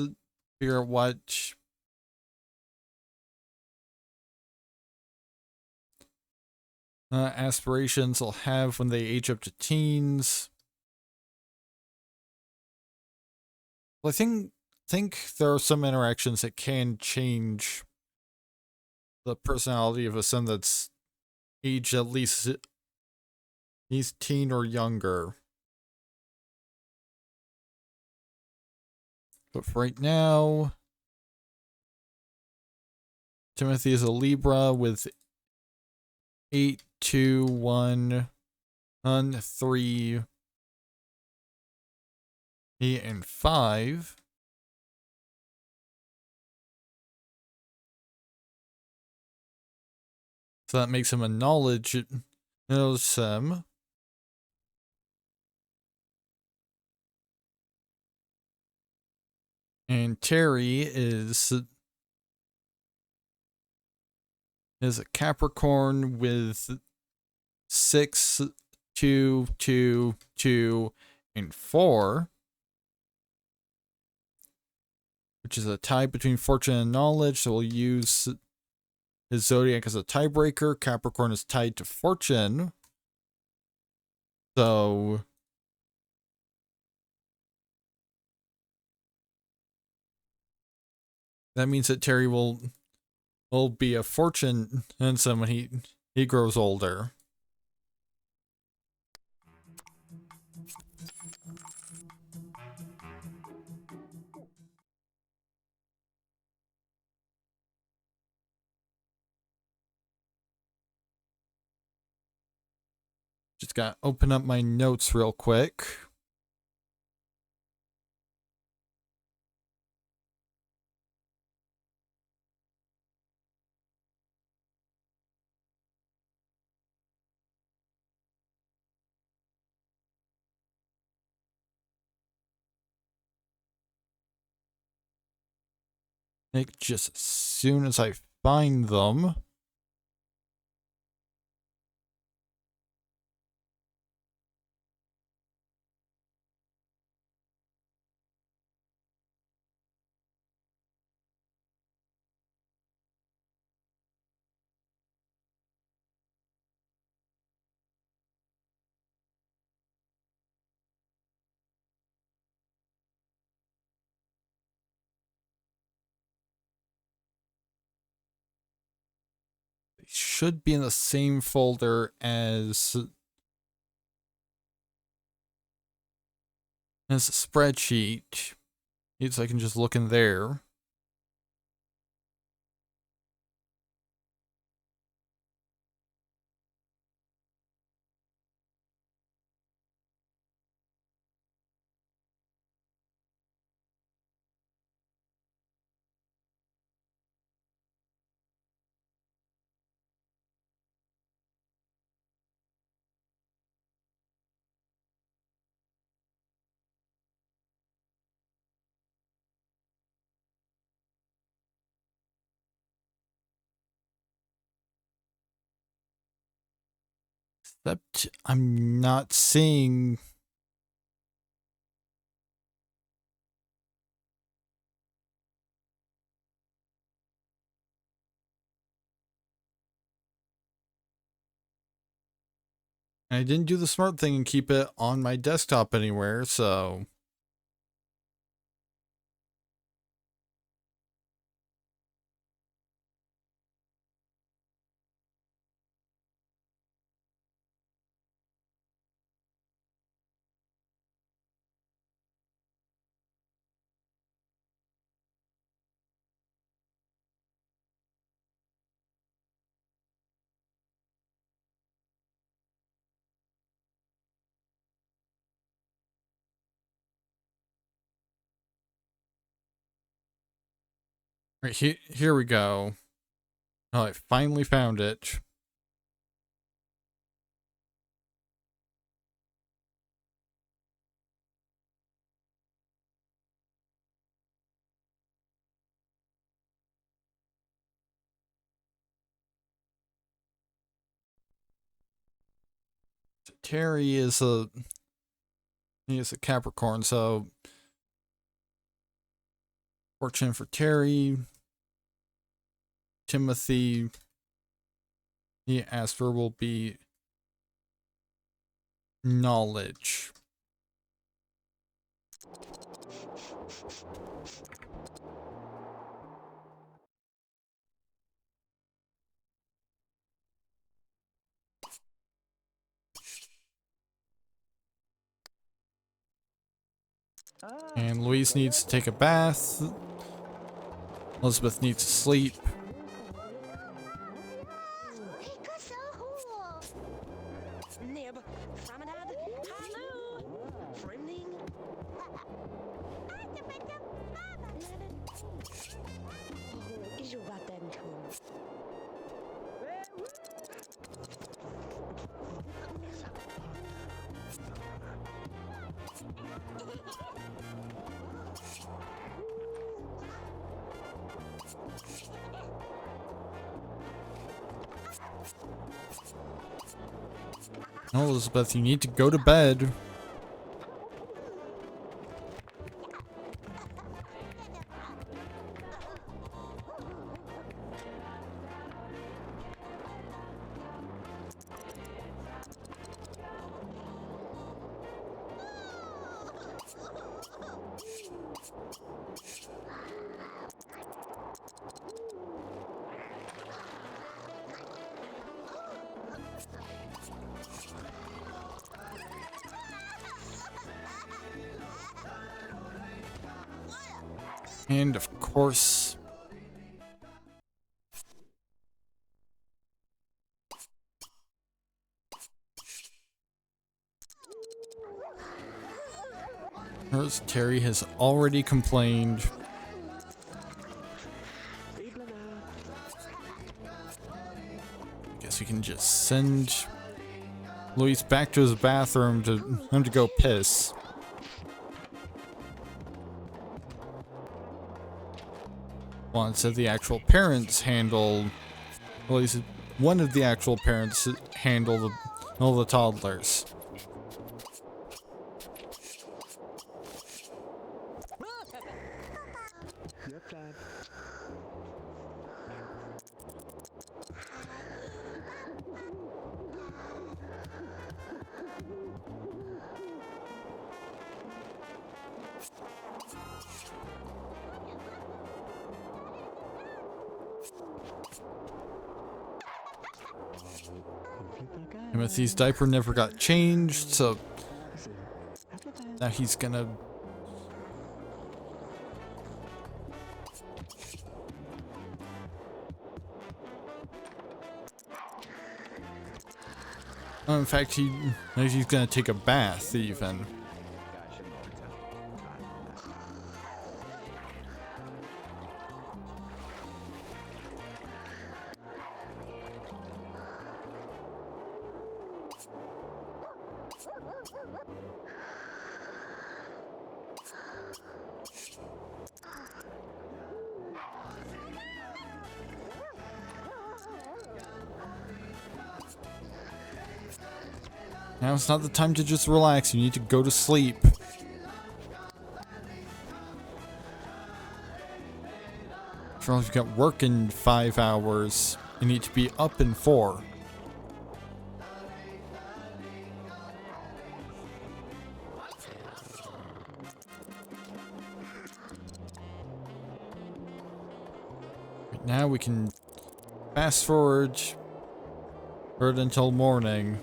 figure out what aspirations they'll have when they age up to teens. Well, I think there are some interactions that can change the personality of a son that's aged at least he's teen or younger. But for right now, Timothy is a Libra with 8, 2, 1, 3, 8, and 5. So that makes him a knowledge sim. And Terry is a Capricorn with 6, 2, 2, 2, and 4. Which is a tie between fortune and knowledge, so we'll use his zodiac as a tiebreaker. Capricorn is tied to fortune. So that means that Terry will be a fortune ensign when he grows older. Just gotta open up my notes real quick. Like just as soon as I find them. They should be in the same folder as a spreadsheet. So I can just look in there. Except I'm not seeing. I didn't do the smart thing and keep it on my desktop anywhere, so. Right, here we go. Oh, I finally found it. Terry is a Capricorn, so fortune for Terry. Timothy he asked for will be knowledge. And Louise needs to take a bath. Elizabeth needs to sleep. Oh, Elizabeth, you need to go to bed. And of course, Terry has already complained. Guess we can just send Luis back to his bathroom to him to go piss. Well, instead the actual parents handle, well, at least one of the actual parents handle all the toddlers. Timothy's diaper never got changed, so now he's gonna... Oh, in fact, he's gonna take a bath, even. Now it's not the time to just relax, you need to go to sleep. After all, you've got work in 5 hours. You need to be up in 4. Right now we can fast forward until morning.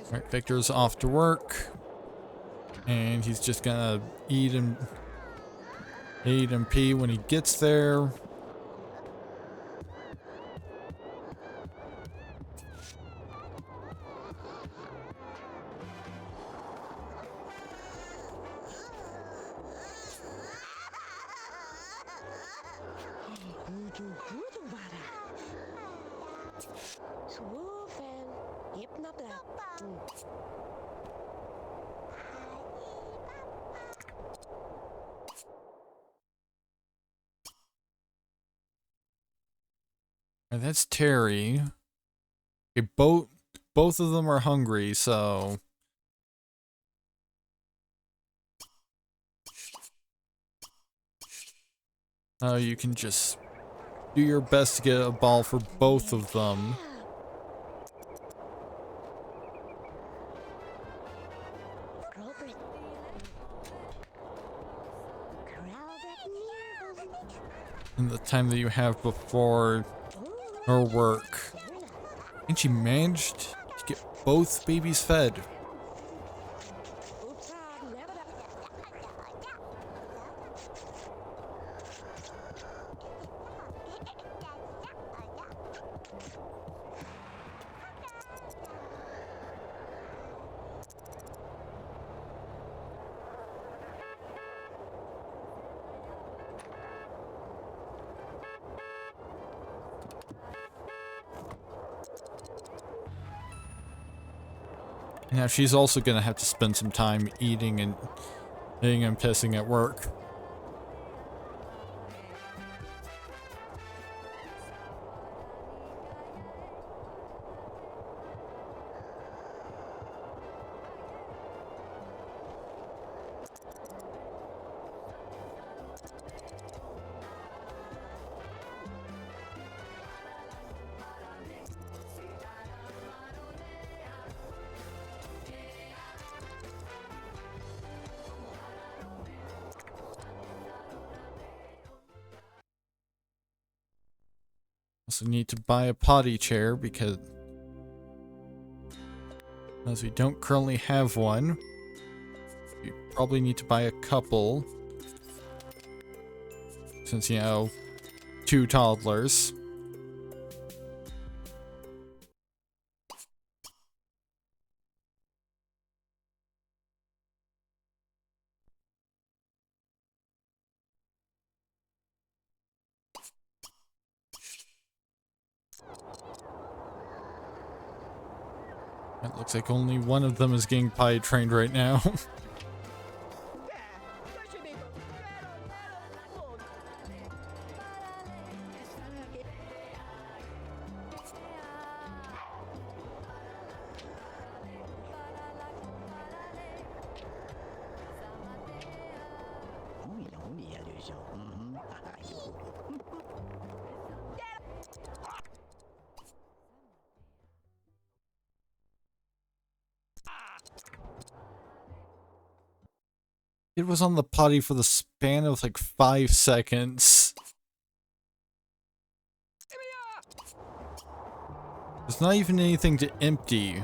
Alright, Victor's off to work, and he's just gonna eat and pee when he gets there. And that's Terry. Okay, both of them are hungry, so you can just do your best to get a ball for both of them. In the time that you have before her work. And she managed to get both babies fed. Now she's also gonna have to spend some time eating and pissing at work. Also need to buy a potty chair because as we don't currently have one, we probably need to buy a couple since, you know, 2 toddlers. It looks like only one of them is getting potty trained right now. It was on the potty for the span of like 5 seconds. There's not even anything to empty.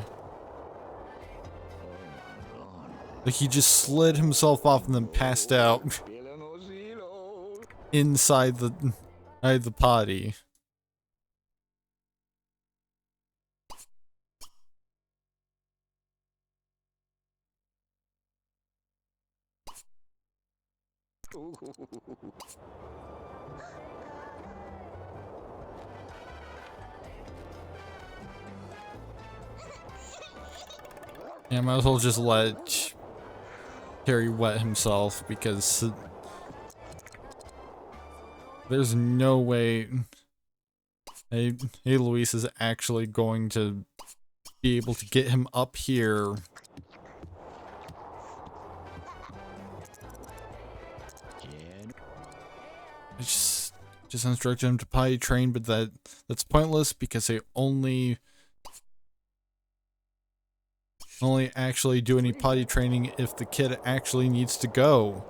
Like he just slid himself off and then passed out inside the potty. Yeah, might as well just let Terry wet himself because there's no way hey Luis is actually going to be able to get him up here. I just instructed him to potty train, but that's pointless because they only actually do any potty training if the kid actually needs to go.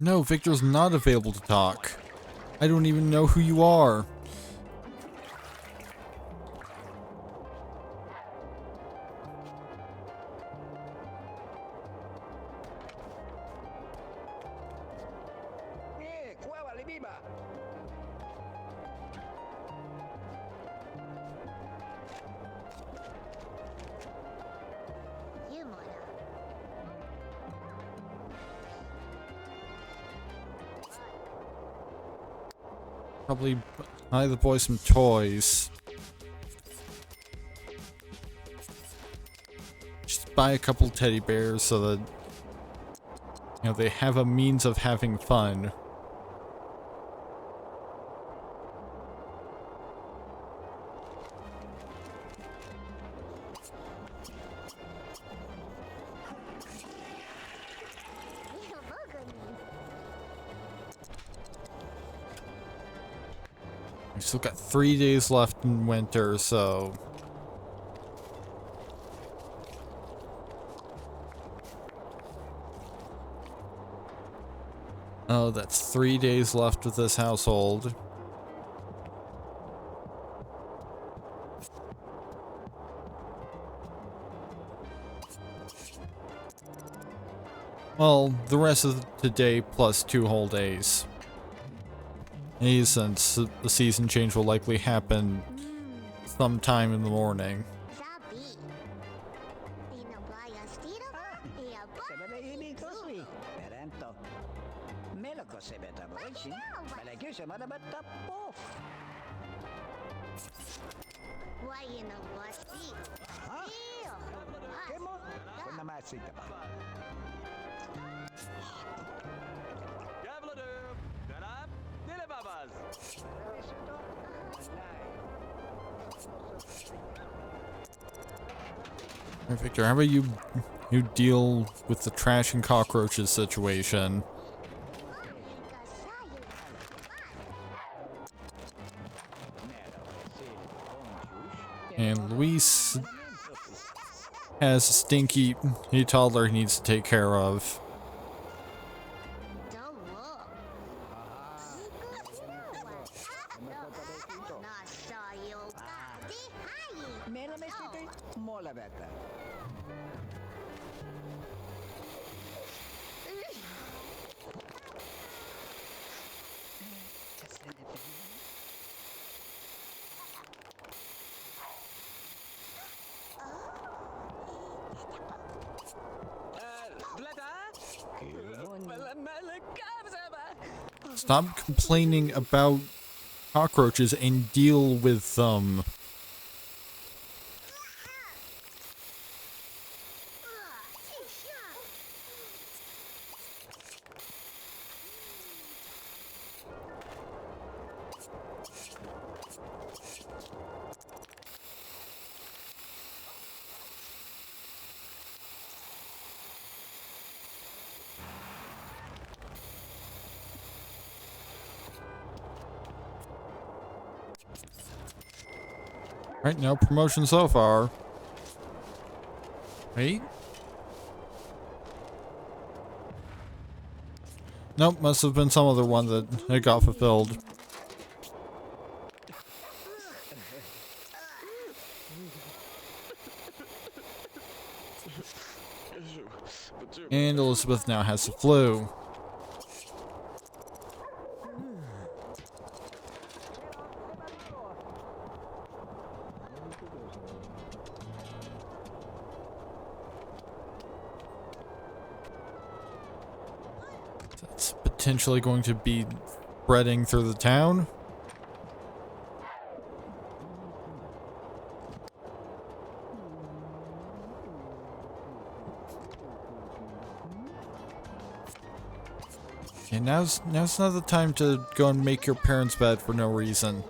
No, Victor's not available to talk. I don't even know who you are. Probably buy the boys some toys. Just buy a couple teddy bears so that, you know, they have a means of having fun. We've still got 3 days left in winter, so... Oh, that's 3 days left with this household. Well, the rest of today plus 2 whole days. Since the season change will likely happen sometime in the morning. Victor, how about you deal with the trash and cockroaches situation? And Luis has a stinky toddler he needs to take care of. Stop complaining about cockroaches and deal with them. Right, no promotion so far. Wait. Nope, must have been some other one that it got fulfilled. And Elizabeth now has the flu. That's potentially going to be spreading through the town. Okay, now's not the time to go and make your parents' bed for no reason.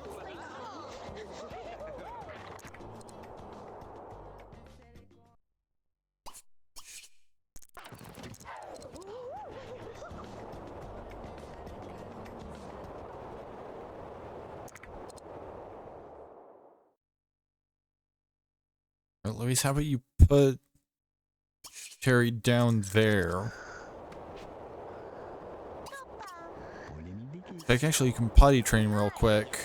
Alright, Louise, how about you put Terry down there? Like, actually, you can potty train real quick.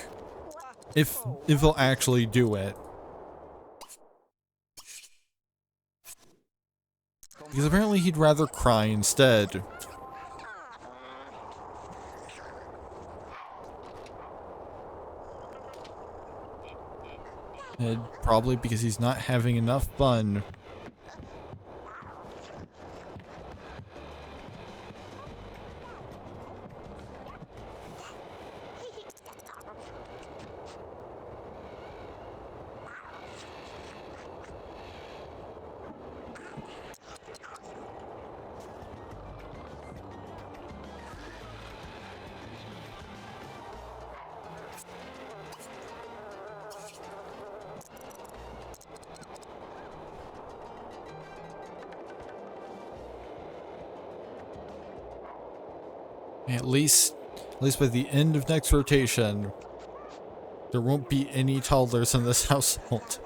If he'll actually do it. Because apparently he'd rather cry instead. And probably because he's not having enough fun. At least by the end of next rotation, there won't be any toddlers in this household.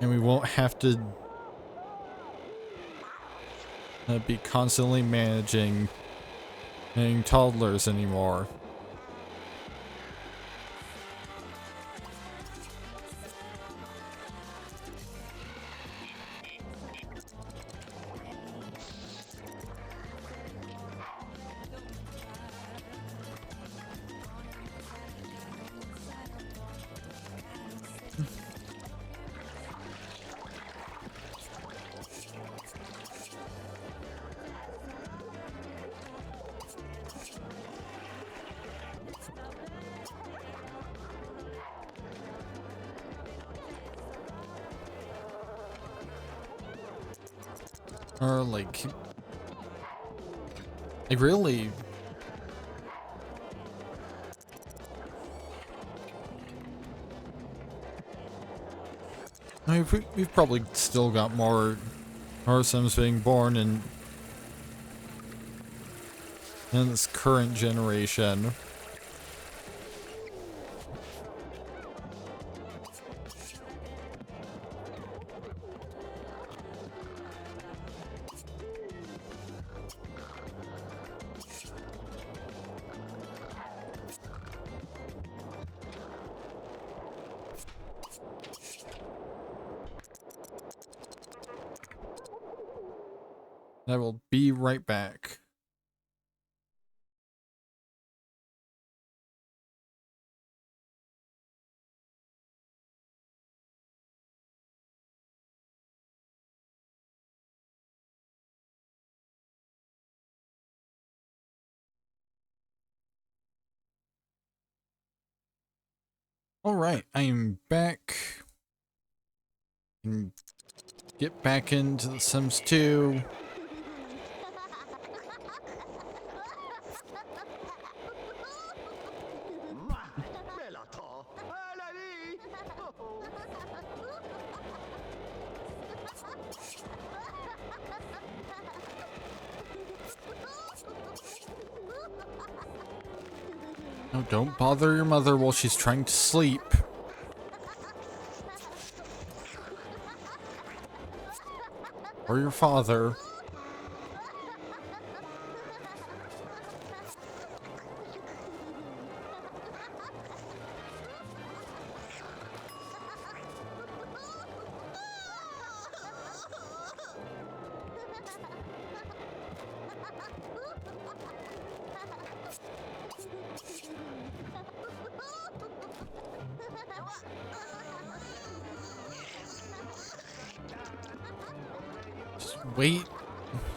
And we won't have to be constantly managing toddlers anymore. Or like really we've probably still got more Sims being born in this current generation. I will be right back. Alright, I am back. And get back into The Sims 2. No, don't bother your mother while she's trying to sleep. Or your father.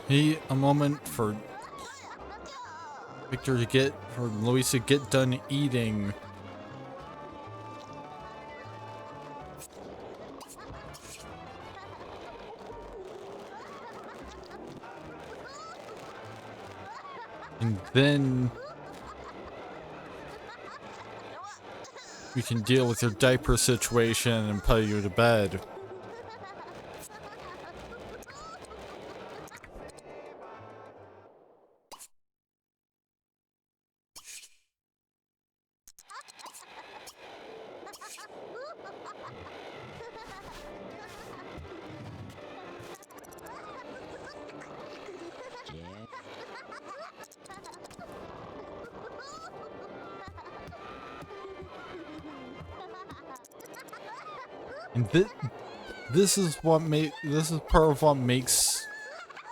Wait a moment for Victor to get, or Luis to get done eating. And then we can deal with your diaper situation and put you to bed. And this is part of what makes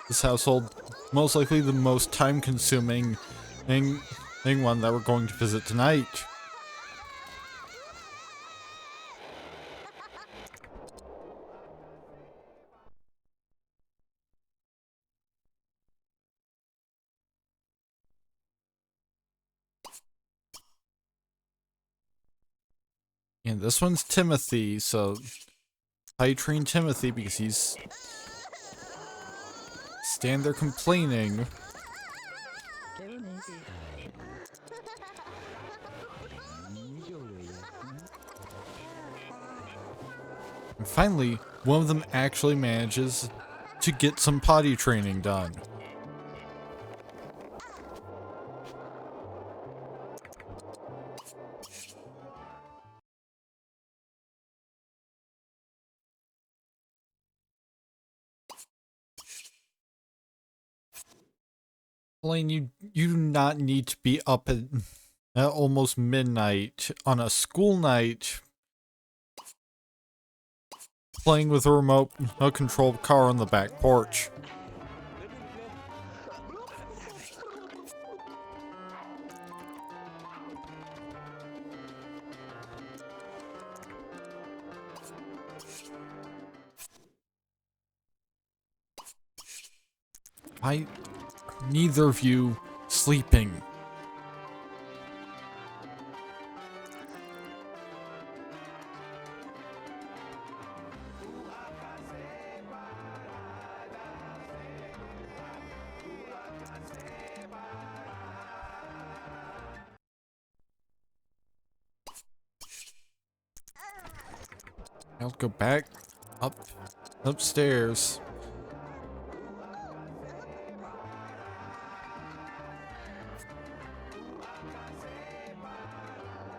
this household most likely the most time-consuming one that we're going to visit tonight. And this one's Timothy, so I train Timothy because he's stand there complaining. And finally, one of them actually manages to get some potty training done. Blaine, you do not need to be up at almost midnight on a school night playing with a remote control car on the back porch. Why are neither of you sleeping? I'll go back upstairs.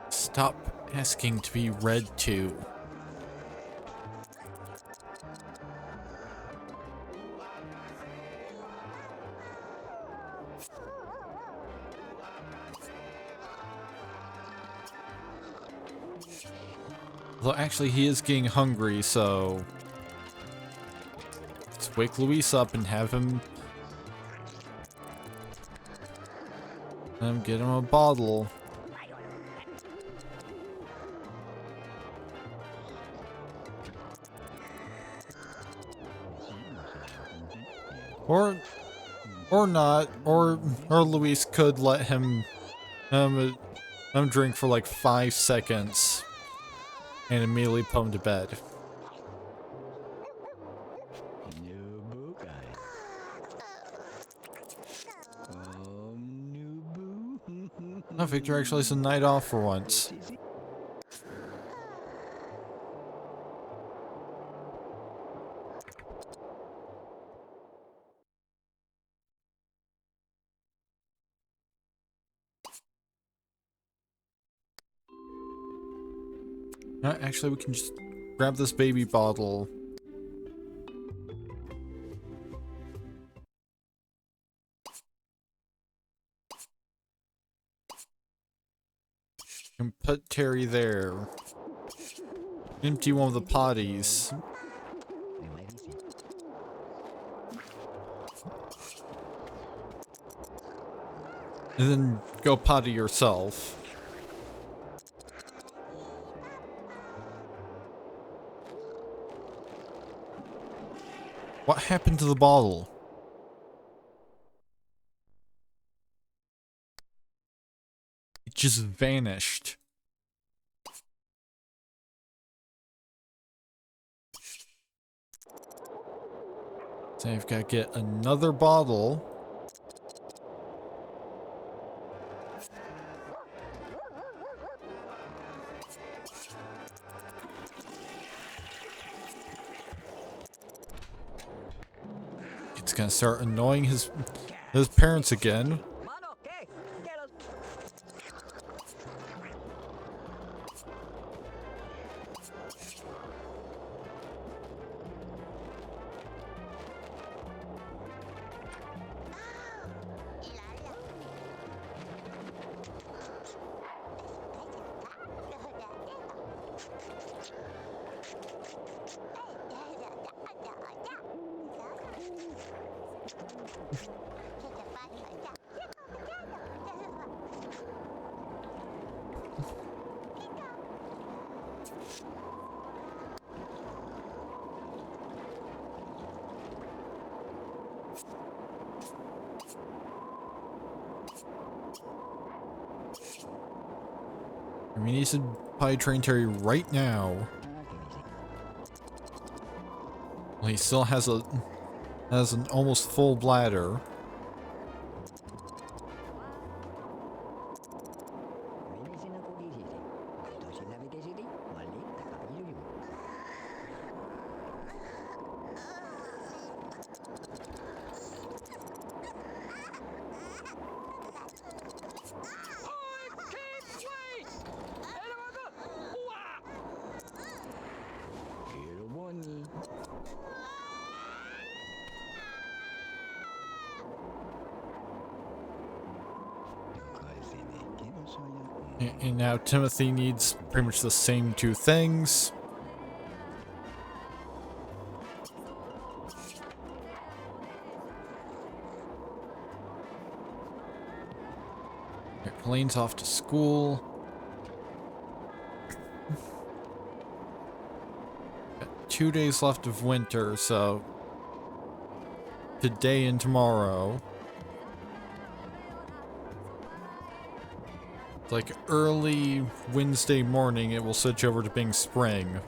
Stop asking to be read to. Although actually he is getting hungry, so let's wake Luis up and have him get him a bottle. Or not, or Luis could let him drink for like 5 seconds and immediately put him to bed. Oh, Victor actually has a night off for once. Actually, we can just grab this baby bottle. And put Terry there. Empty one of the potties. And then go potty yourself. What happened to the bottle? It just vanished. So I've got to get another bottle. It's gonna start annoying his parents again. We need to potty train Terry right now. Well, he still has an almost full bladder. And now Timothy needs pretty much the same two things. Elaine's off to school. Got 2 days left of winter, so today and tomorrow. Like early Wednesday morning, it will switch over to being spring.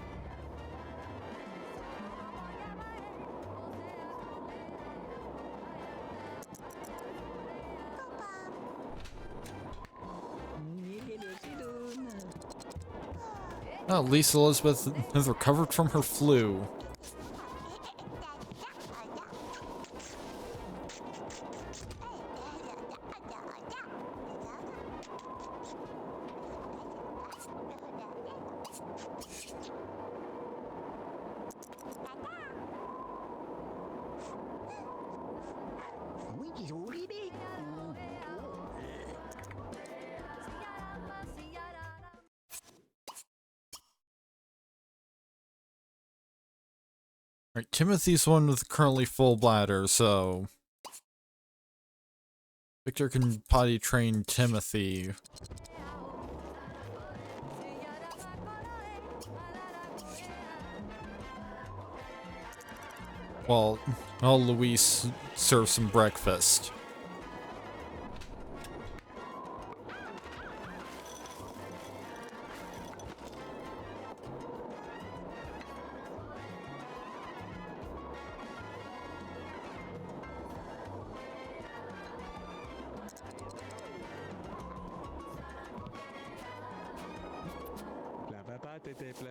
Oh, at least Elizabeth has recovered from her flu. Right, Timothy's the one with currently full bladder, so Victor can potty train Timothy. While Luis serves some breakfast.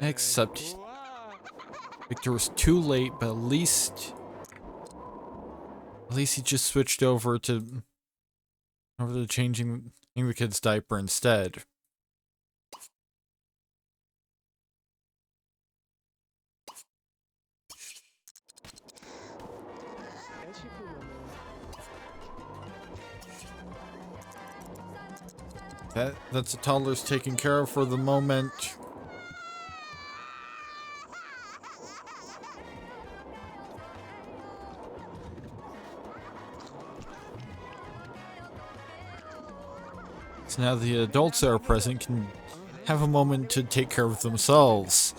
Except Victor was too late, but at least he just switched over to changing the kid's diaper instead. That's the toddler's taken care of for the moment. So now the adults that are present can have a moment to take care of themselves.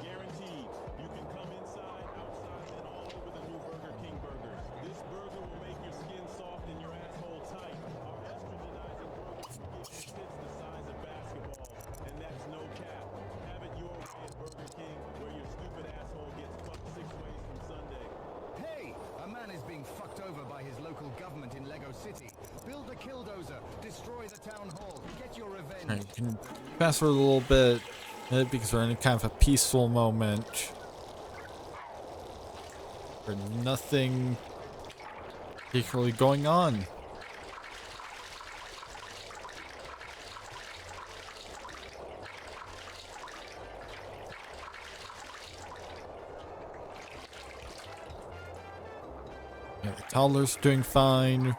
Guaranteed. You can come inside, outside, and all over the new Burger King burgers. This burger will make your skin soft and your asshole tight. Our estrogenizing burger gives you tits the size of basketballs, and that's no cap. Have it your way at Burger King, where your stupid asshole gets fucked 6 ways from Sunday. Hey! A man is being fucked over by his local government in Lego City. Build a killdozer. Destroy the town hall. Get your revenge. Right, you can fast forward a little bit because we're in kind of a peaceful moment. Where nothing particularly going on. Yeah, the toddler's doing fine.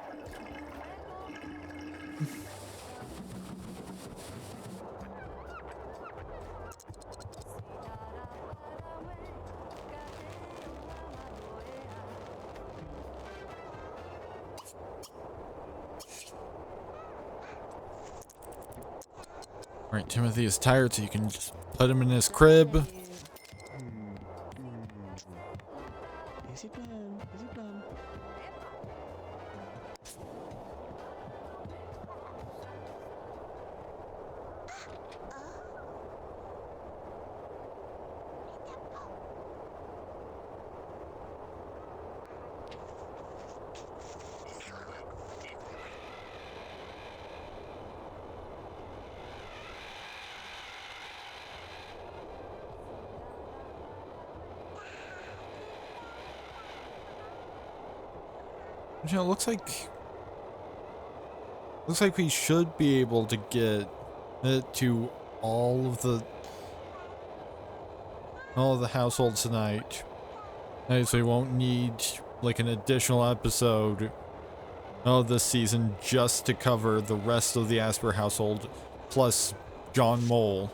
Alright, Timothy is tired, so you can just put him in his crib. You know, looks like we should be able to get it to all of the households tonight. So we won't need like an additional episode of this season just to cover the rest of the Asper household plus John Mole.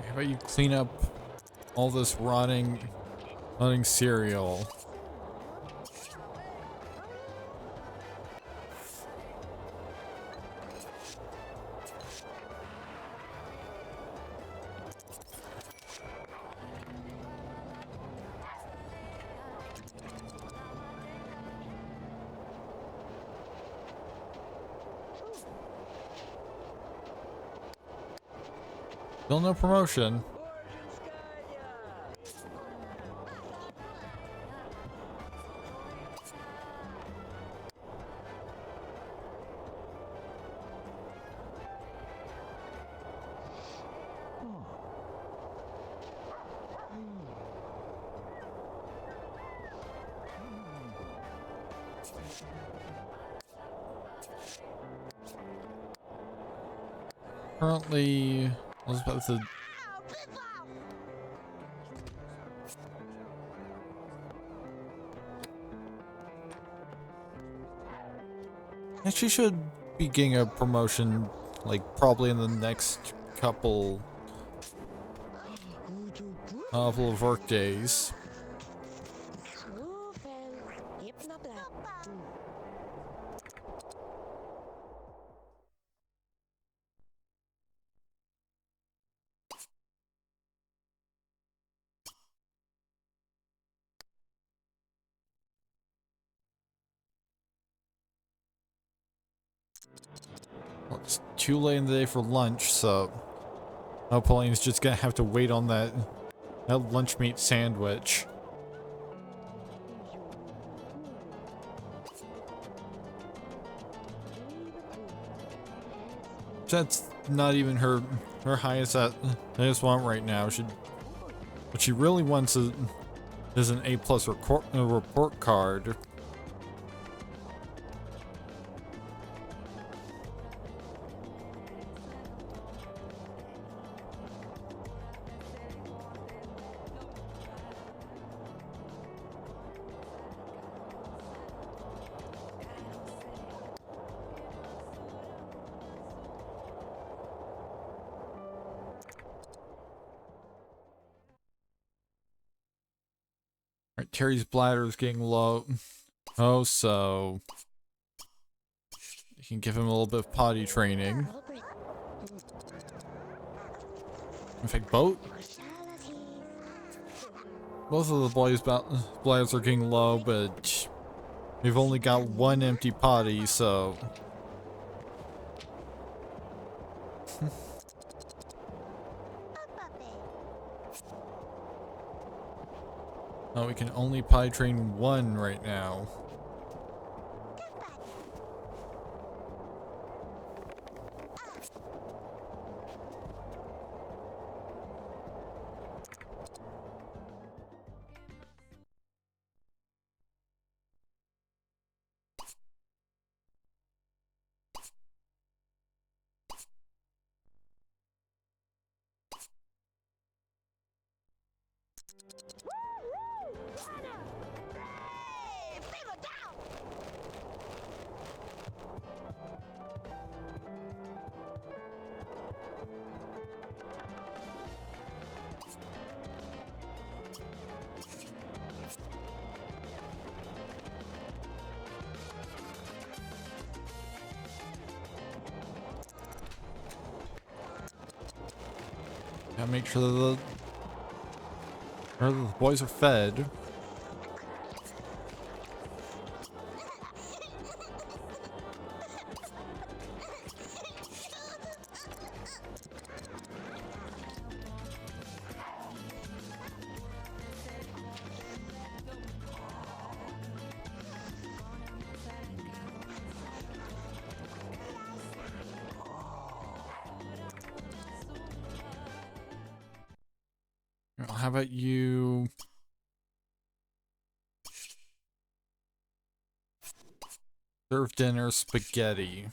How about you clean up all this rotting cereal? Still no promotion. Currently, I was about to. She should be getting a promotion, like probably in the next couple of work days. Well, it's too late in the day for lunch, so Pauline's just gonna have to wait on that lunch meat sandwich. That's not even her highest want right now. What she really wants is an A+ report card. Right, Terry's bladder is getting low. Oh, so you can give him a little bit of potty training. In fact, both of the boys' bladders are getting low, but we've only got one empty potty, so oh, we can only potty train one right now. Gotta make sure that the boys are fed. Well, how about you serve dinner spaghetti?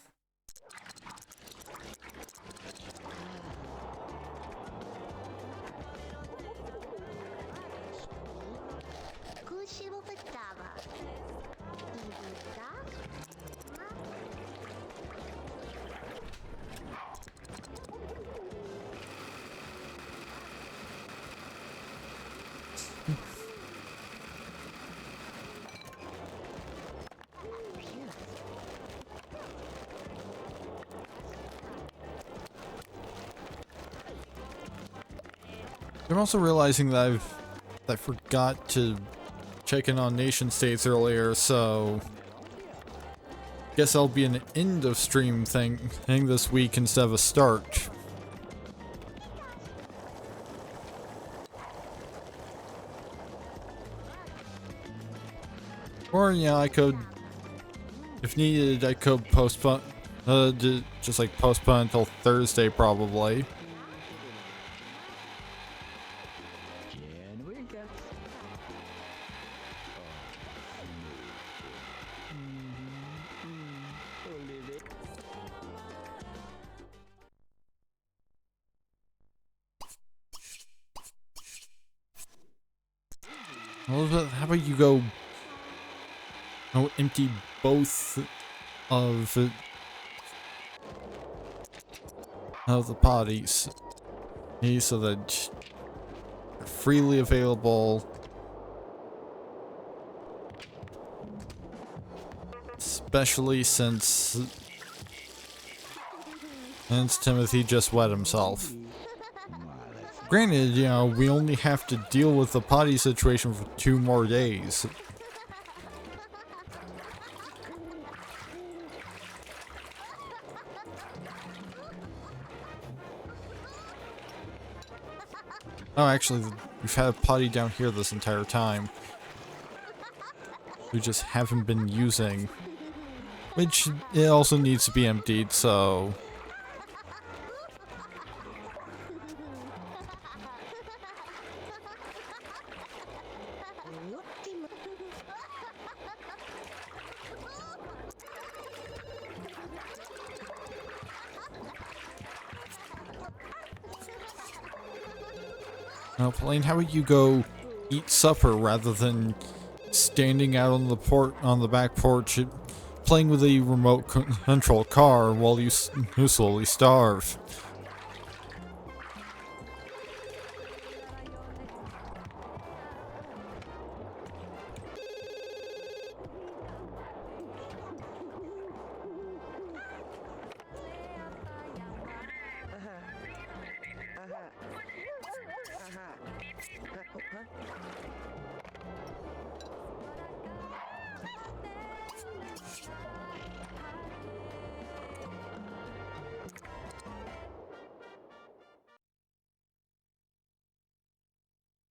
I'm also realizing that I forgot to check in on nation states earlier, so guess I'll be an end of stream thing this week instead of a start. Or yeah, I could, if needed, I could postpone, just like postpone until Thursday probably. Well, how about you go empty both of the potties, so that they're freely available, especially since Timothy just wet himself. Granted, you know, we only have to deal with the potty situation for 2 more days. Oh, actually, we've had a potty down here this entire time. We just haven't been using. Which, it also needs to be emptied, so... Now, Plain, how would you go eat supper rather than standing out on the back porch, playing with a remote control car while you slowly starve?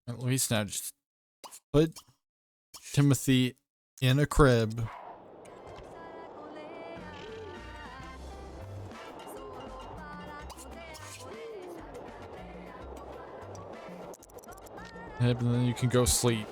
At least now just put Timothy in a crib. And then you can go sleep.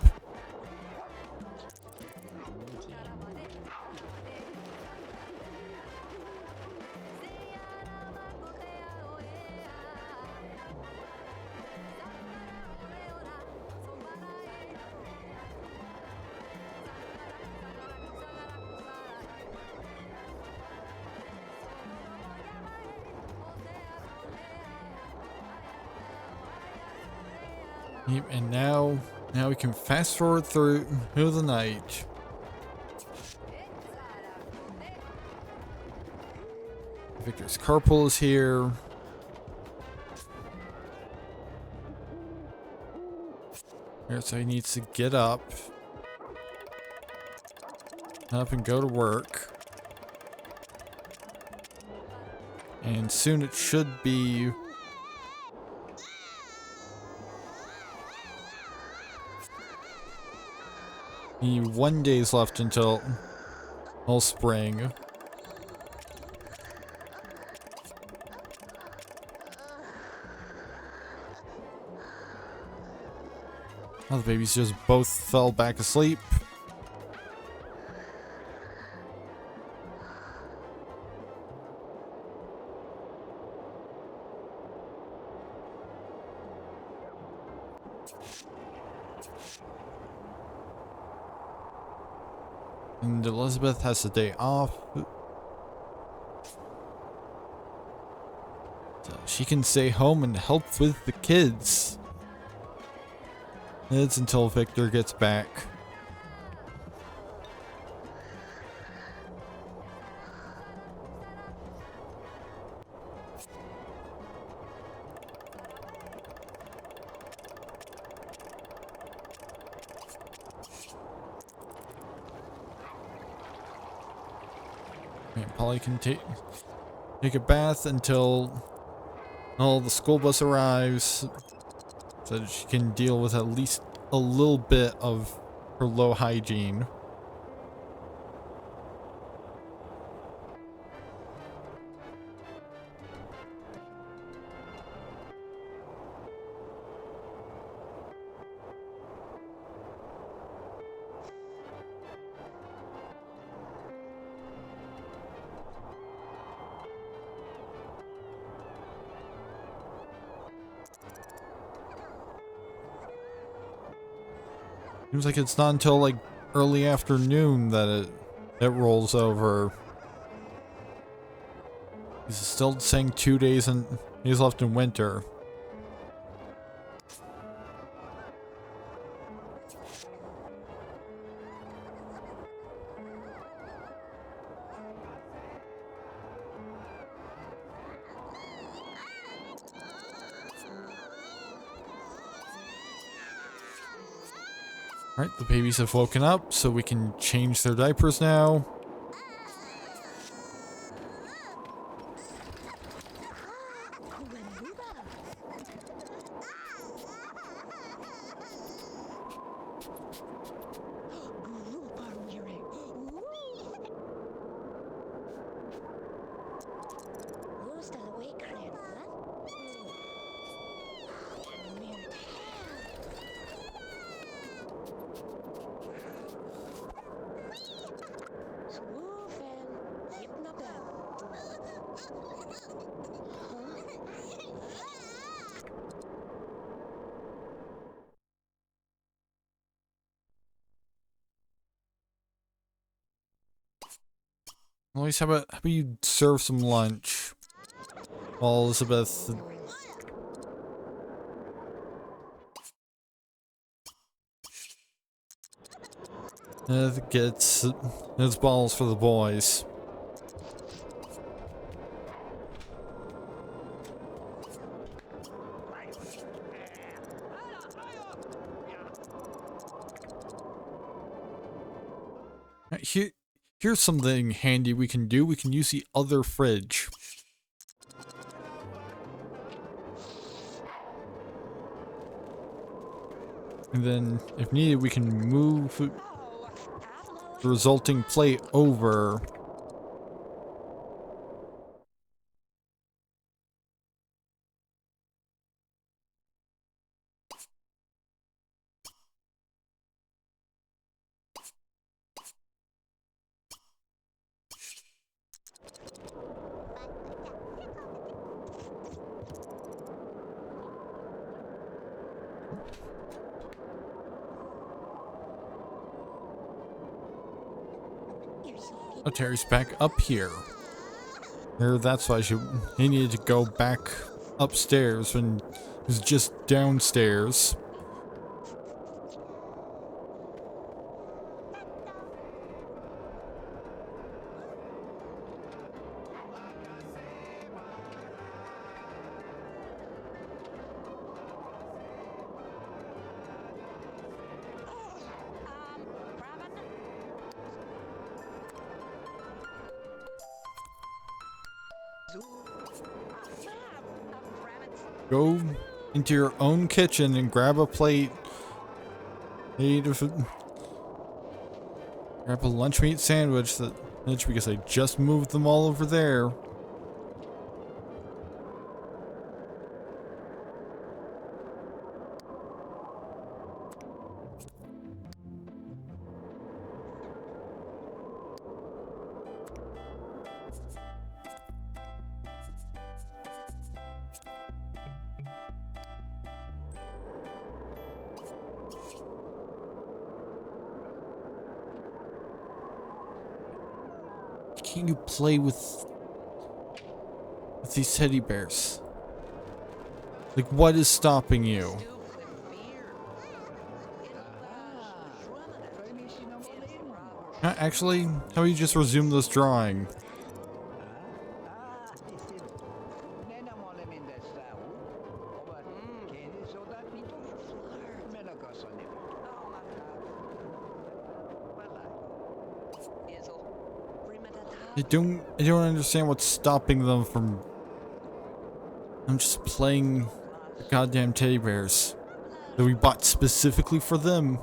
Yep, and now we can fast forward through the night. Victor's carpool is here. So he needs to get up and go to work. And soon it should be the 1 days left until all spring. Oh, the babies just both fell back asleep. And Elizabeth has the day off. So she can stay home and help with the kids. It's until Victor gets back. And Polly can take a bath until the school bus arrives, so that she can deal with at least a little bit of her low hygiene. Seems like it's not until like early afternoon that it rolls over. He's still saying 2 days and he's left in winter. Alright, the babies have woken up, so we can change their diapers now. Always, how about you serve some lunch while Elizabeth gets his balls for the boys. Here's something handy we can do. We can use the other fridge. And then, if needed, we can move the resulting plate over. Oh, Terry's back up here. That's why he needed to go back upstairs when he was just downstairs. Go into your own kitchen and grab a plate. Grab a lunch meat sandwich because I just moved them all over there. Can't you play with these teddy bears? Like, what is stopping you? Actually, how about you just resume this drawing? I don't understand what's stopping them from... I'm just playing the goddamn teddy bears that we bought specifically for them.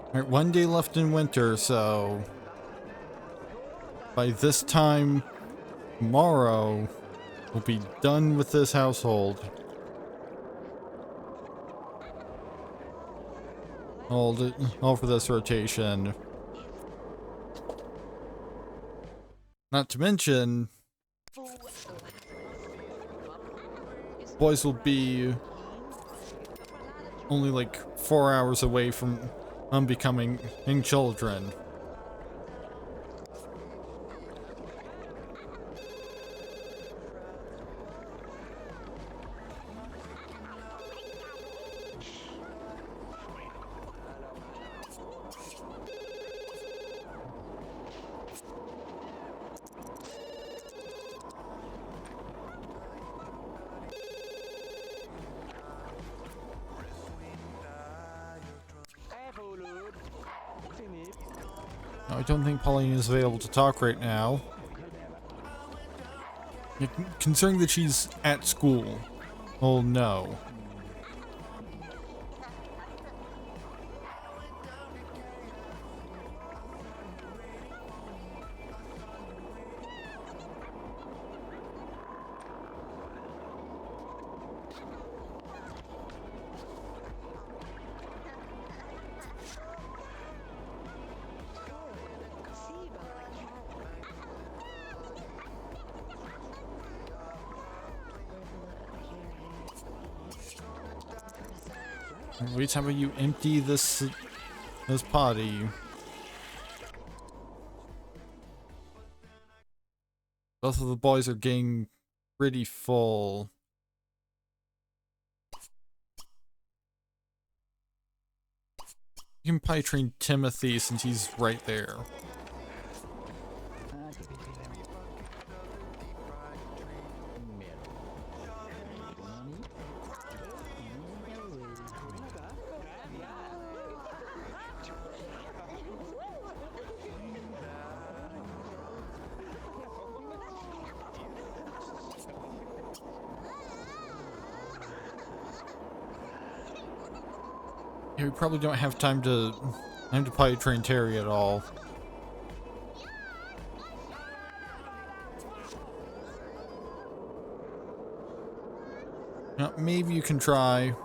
Alright, one day left in winter, so by this time tomorrow, we'll be done with this household. All for this rotation. Not to mention, boys will be only like 4 hours away from becoming children. I don't think Pauline is available to talk right now. Considering that she's at school. Oh no. Wait, how about you empty this potty? Both of the boys are getting pretty full. You can probably train Timothy since he's right there. Yeah, we probably don't have time to potty train Terry at all. Now, maybe you can try.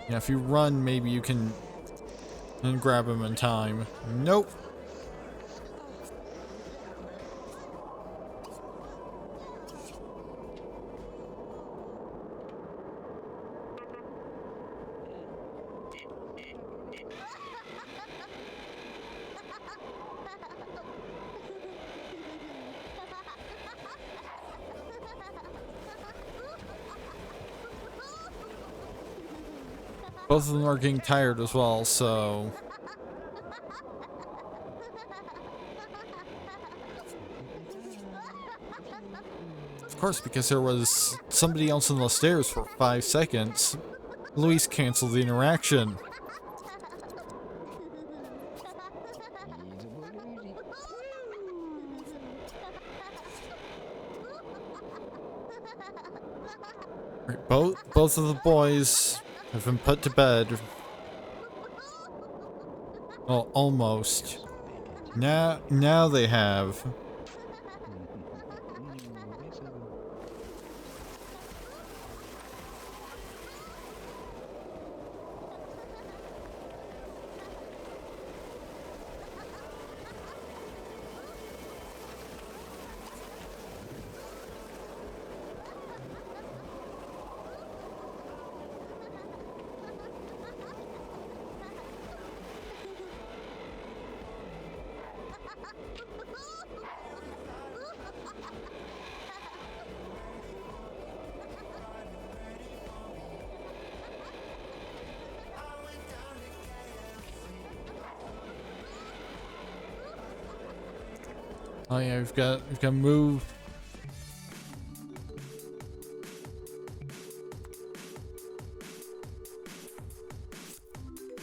Yeah, if you run, maybe you can grab him in time. Nope. Both of them are getting tired as well, so... course, because there was somebody else on the stairs for 5 seconds, Luis canceled the interaction. Right, both of the boys have been put to bed. Well, almost. Now they have. Oh yeah, we've got to move.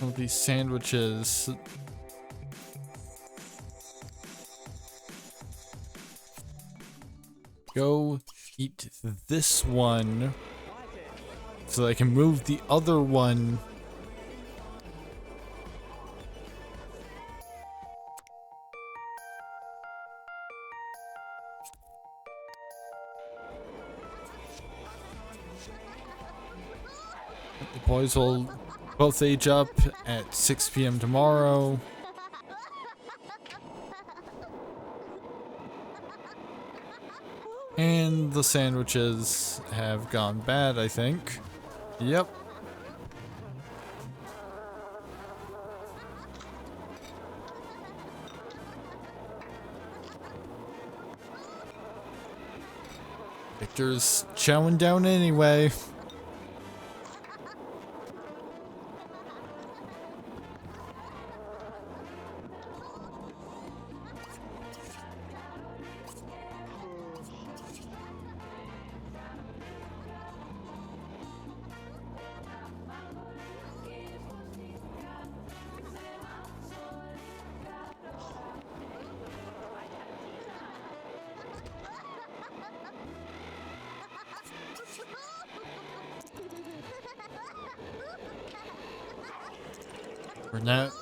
All these sandwiches. Go eat this one so I can move the other one. The boys will both age up at 6 p.m. tomorrow. And the sandwiches have gone bad, I think. Yep. Victor's chowing down anyway.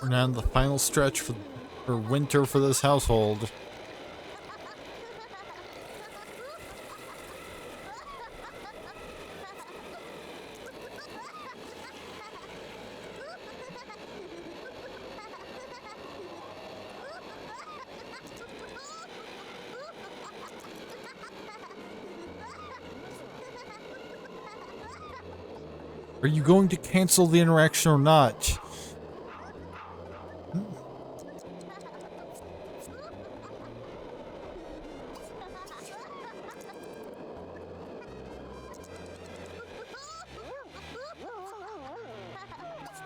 We're now in the final stretch for winter for this household. Are you going to cancel the interaction or not?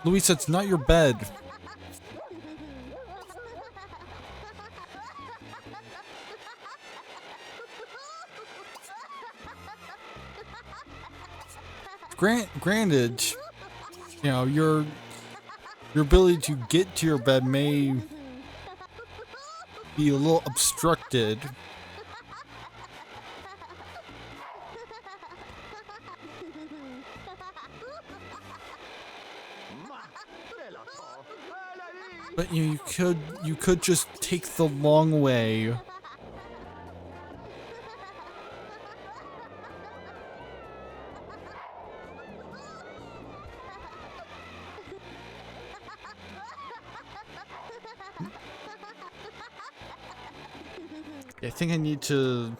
Luis, it's not your bed. Granted, you know, your ability to get to your bed may be a little obstructed. But you could just take the long way. I think I need to...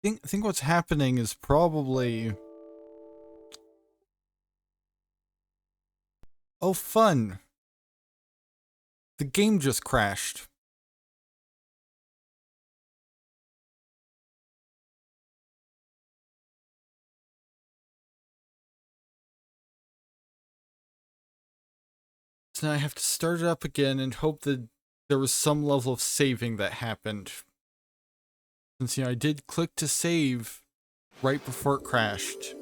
I think what's happening is probably... Oh, fun! The game just crashed. So now I have to start it up again and hope that there was some level of saving that happened. Since, I did click to save right before it crashed.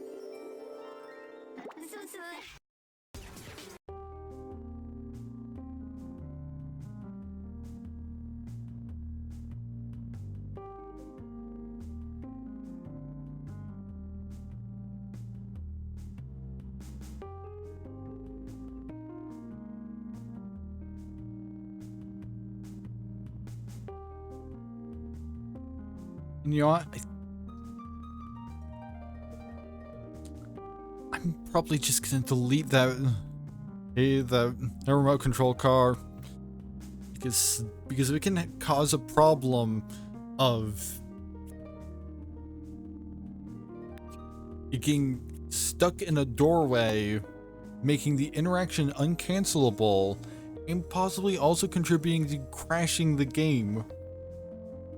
And you know what? I'm probably just gonna delete the remote control car because we can cause a problem of it getting stuck in a doorway, making the interaction uncancelable, and possibly also contributing to crashing the game.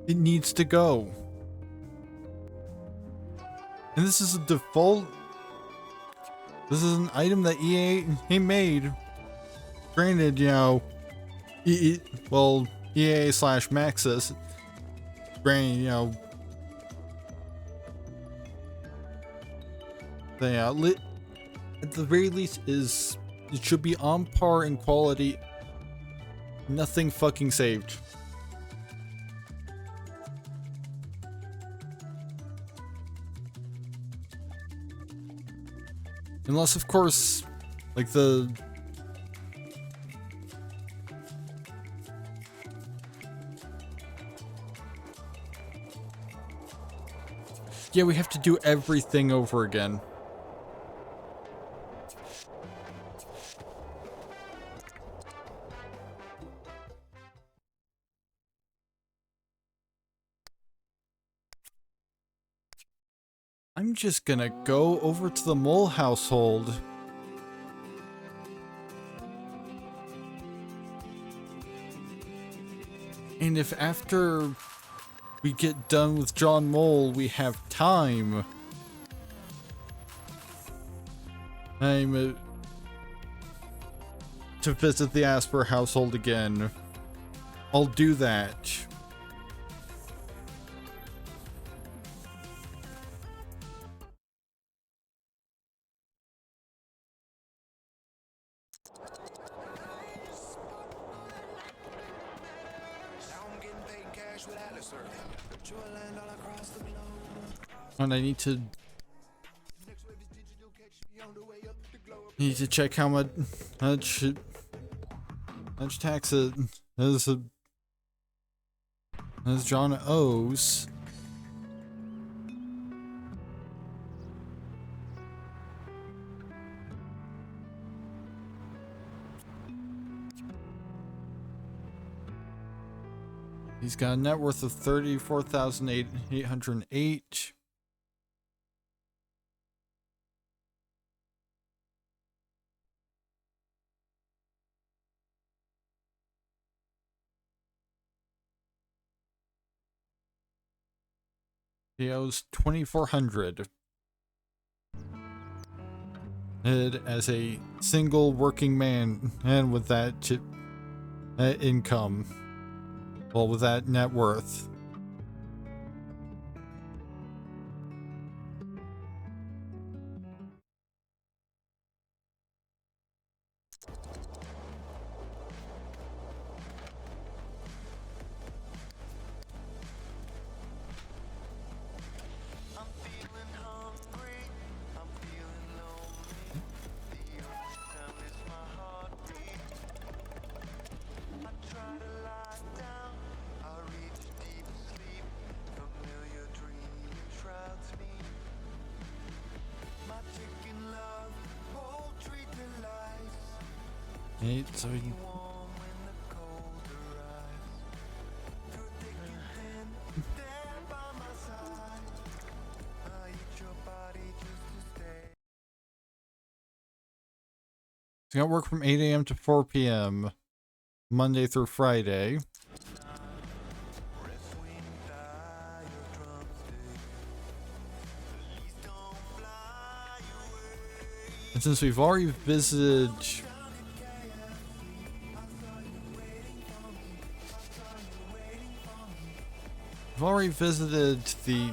It needs to go. And this is a default. This is an item that EA made. Granted, EA slash Maxis. Granted, at the very least it should be on par in quality. Nothing fucking saved. Unless, of course, like yeah, we have to do everything over again. I'm just gonna go over to the mole household. And if after we get done with John Mole, we have time, to visit the Asper household again, I'll do that. And I need to check how much tax as John owes. He's got a net worth of 34,808. He owes 2,400. And as a single working man, and with that income, well, with that net worth. So we can... So I got work from 8 a.m. to 4 p.m. Monday through Friday. And since we've already visited already visited the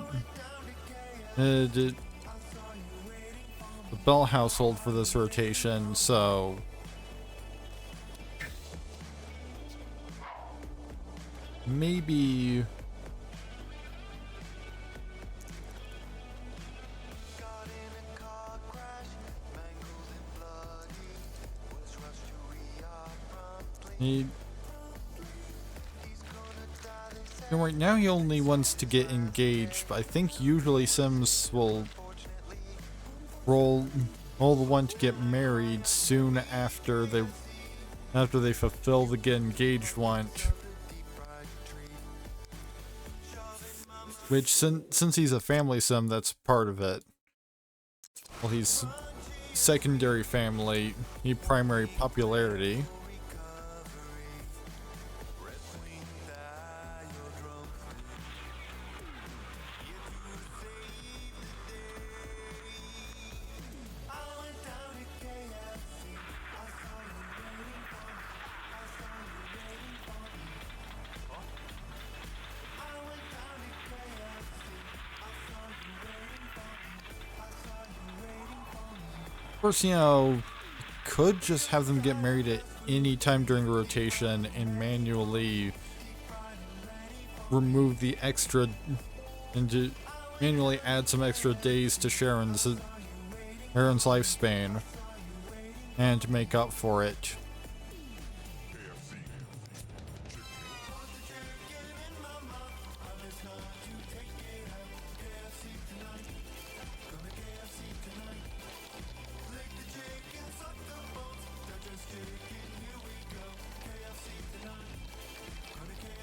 Bell household for this rotation, so maybe right now he only wants to get engaged, but I think usually Sims will roll the one to get married soon after they fulfill the get engaged want. Which since he's a family sim, that's part of it. Well, he's secondary family, he primary popularity. Of course, you know, could just have them get married at any time during a rotation and manually remove the extra and to manually add some extra days to Sharon's lifespan and to make up for it.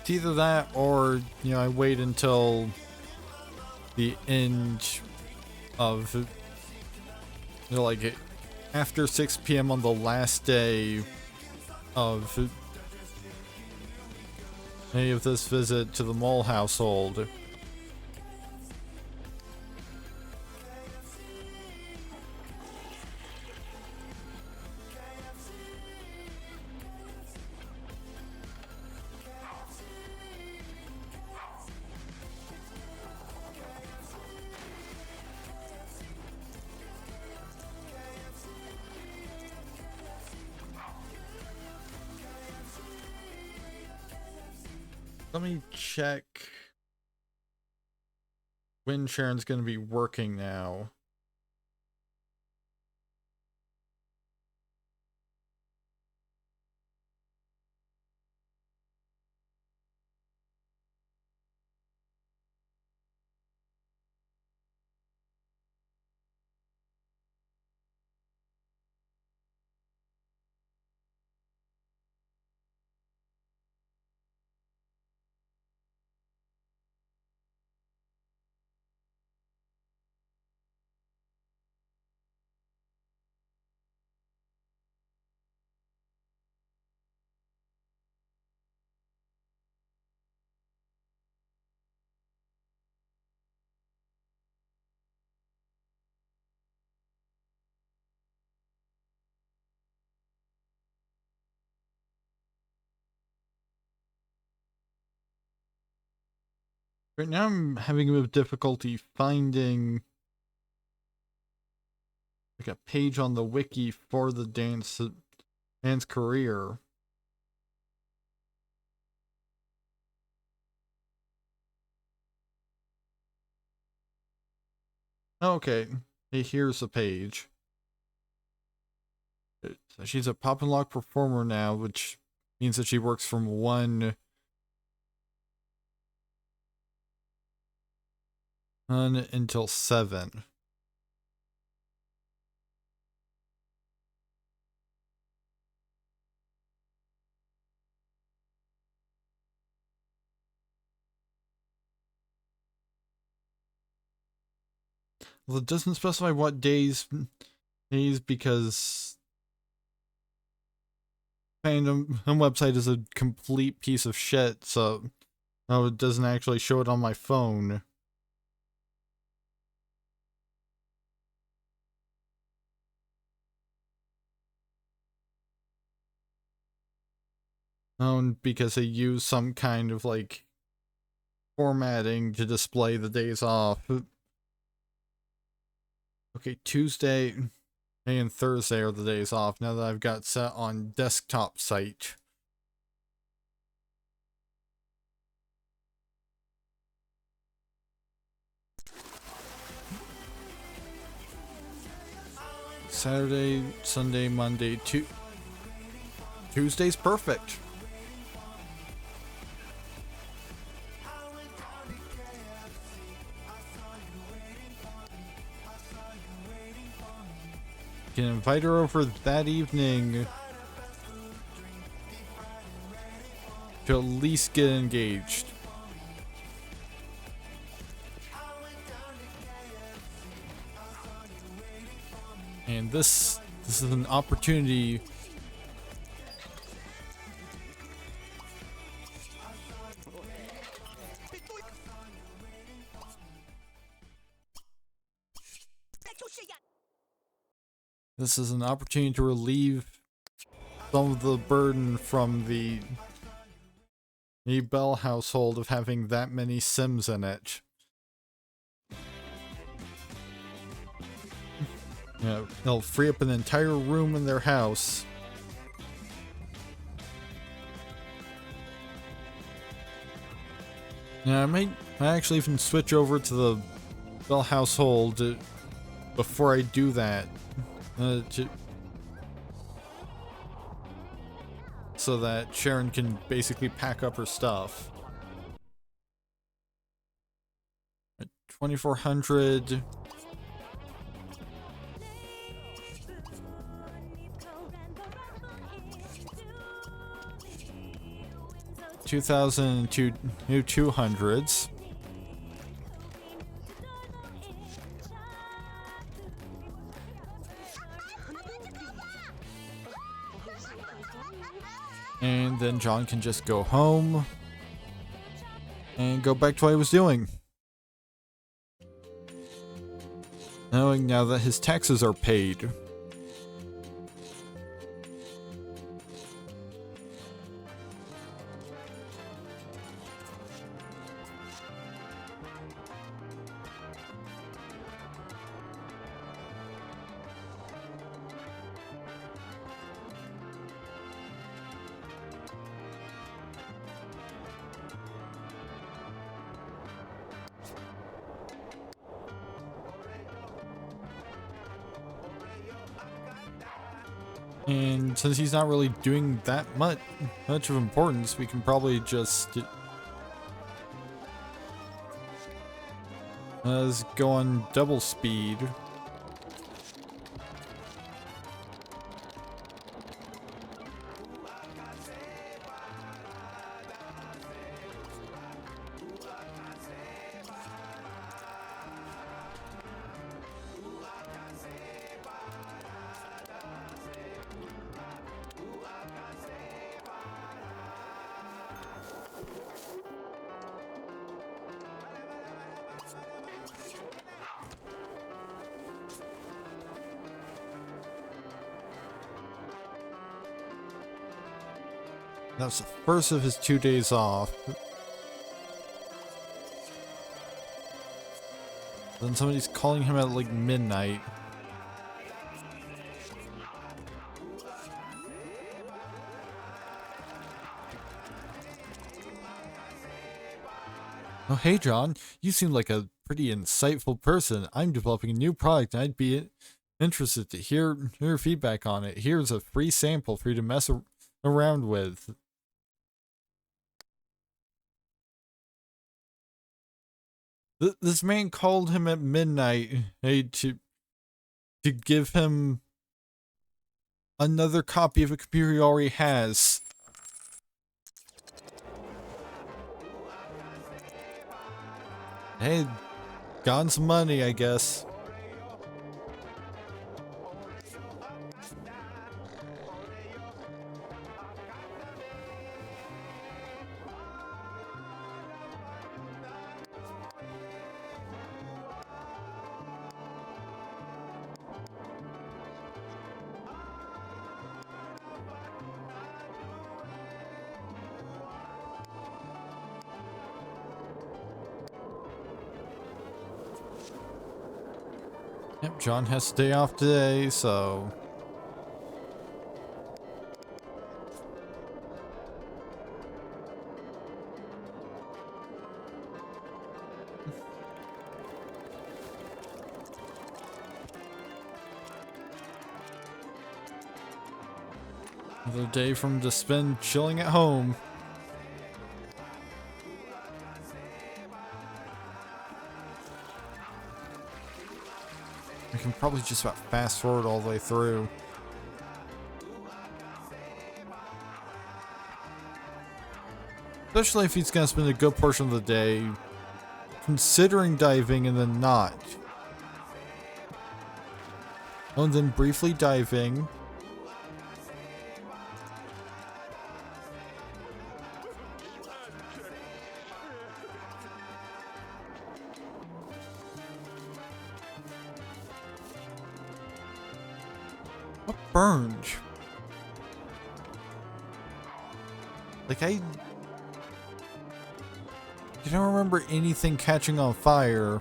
It's either that or, you know, I wait until the end of, you know, like after 6 p.m. on the last day of any of this visit to the Mole household. Let me check when Sharon's going to be working now. Right now I'm having a bit of difficulty finding like a page on the wiki for the dance career. Okay, hey, here's the page. So she's a pop and lock performer now, which means that she works from 1 until 7. Well, it doesn't specify what days because fandom website is a complete piece of shit, so no, it doesn't actually show it on my phone. Oh, because they use some kind of like formatting to display the days off. Okay, Tuesday and Thursday are the days off now that I've got set on desktop site. Saturday, Sunday, Monday, Tuesday's perfect. Can invite her over that evening to at least get engaged. And this is an opportunity to relieve some of the burden from the Bell household of having that many Sims in it. Yeah, they'll free up an entire room in their house. Yeah, I might actually even switch over to the Bell household before I do that. So that Sharon can basically pack up her stuff. 2400. New 200s. And then John can just go home and go back to what he was doing. Knowing now that his taxes are paid. And since he's not really doing that much of importance, we can probably just go on double speed. That's the first of his 2 days off. Then somebody's calling him at like midnight. Oh, hey John, you seem like a pretty insightful person. I'm developing a new product and I'd be interested to hear your feedback on it. Here's a free sample for you to mess around with. This man called him at midnight, hey, to give him another copy of a computer he already has. Hey, got some money, I guess. Yep, John has to day off today, so... Another day for him to spend chilling at home. I can probably just about fast forward all the way through. Especially if he's gonna spend a good portion of the day considering diving and then not. Oh, and then briefly diving. What burned? Like I don't remember anything catching on fire.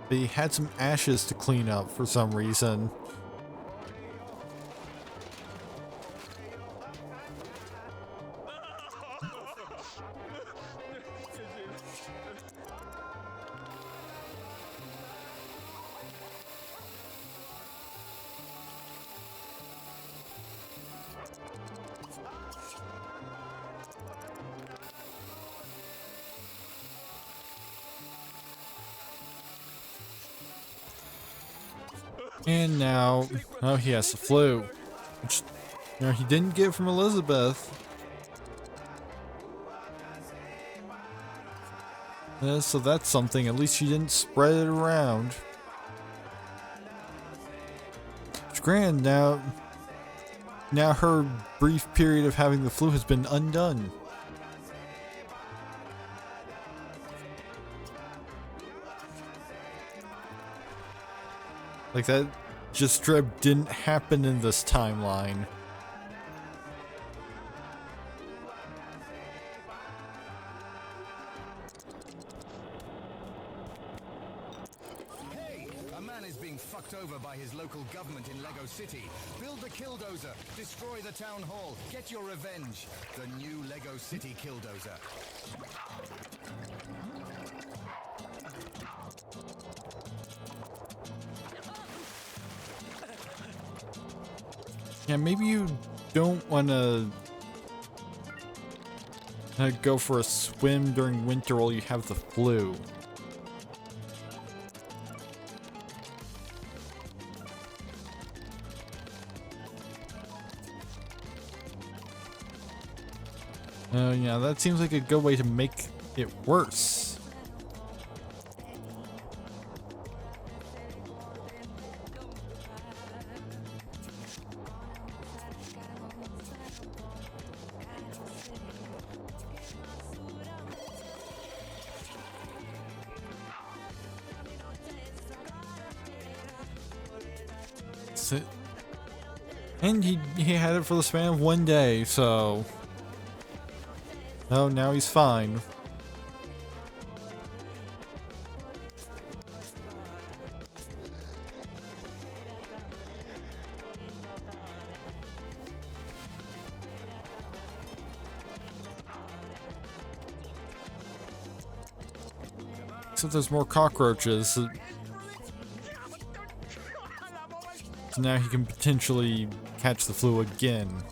But he had some ashes to clean up for some reason. And now, oh, he has the flu, which, you know, he didn't get from Elizabeth. Yeah, so that's something. At least she didn't spread it around. It's grand now. Now her brief period of having the flu has been undone. Like that just straight didn't happen in this timeline. Hey, a man is being fucked over by his local government in Lego City. Build the killdozer, destroy the town hall, get your revenge. The new Lego City killdozer. Yeah, maybe you don't want to go for a swim during winter while you have the flu. Yeah, that seems like a good way to make it worse. And he had it for the span of one day, so... Oh, now he's fine. Except there's more cockroaches. So now he can potentially catch the flu again.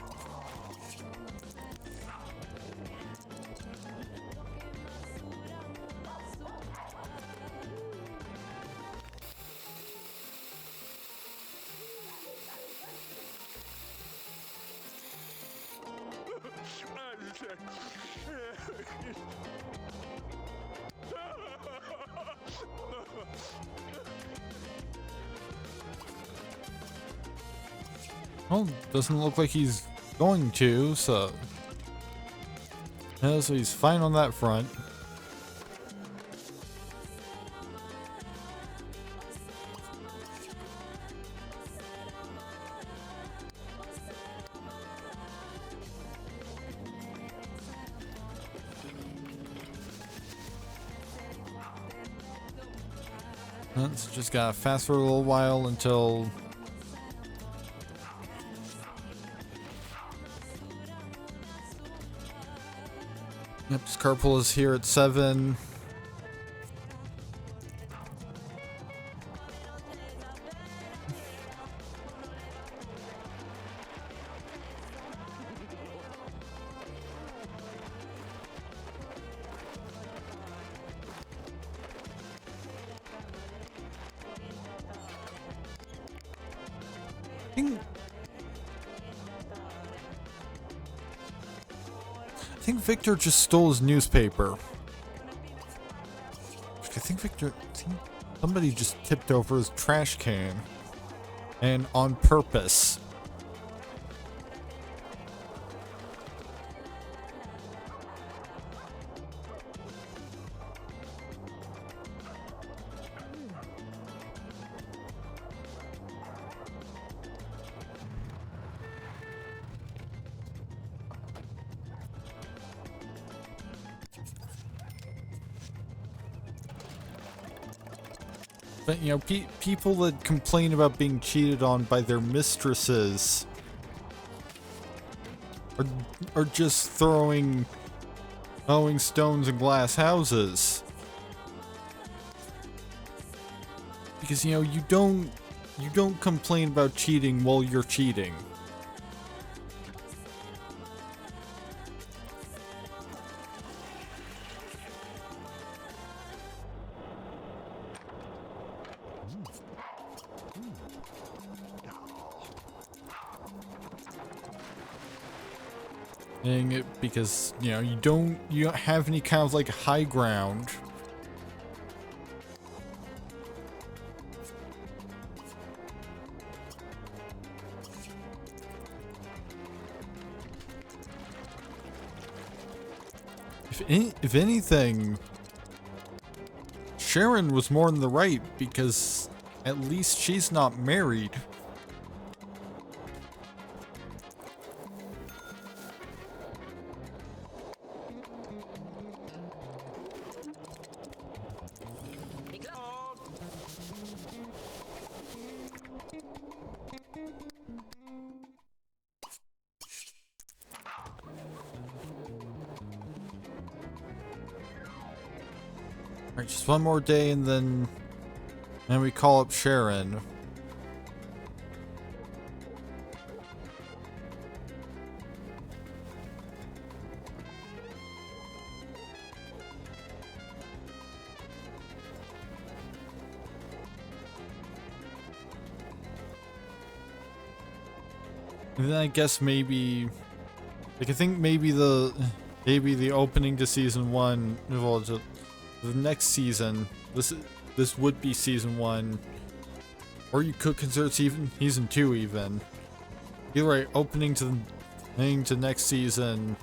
Well, doesn't look like he's going to, so... Yeah, so he's fine on that front. Let's just gotta fast forward a little while until. Yep, this carpool is here at 7. I think Victor just stole his newspaper. I think somebody just tipped over his trash can. And on purpose. But, you know, people that complain about being cheated on by their mistresses are just throwing stones in glass houses. Because, you know, you don't complain about cheating while you're cheating. Because, you know, you don't have any kind of like high ground. If anything, Sharon was more in the right because at least she's not married. Alright, just one more day and then we call up Sharon. And then I guess maybe, like, I think maybe the opening to season 1, well, the next season, this would be season 1, or you could consider season 2 even. Either way, opening to next season,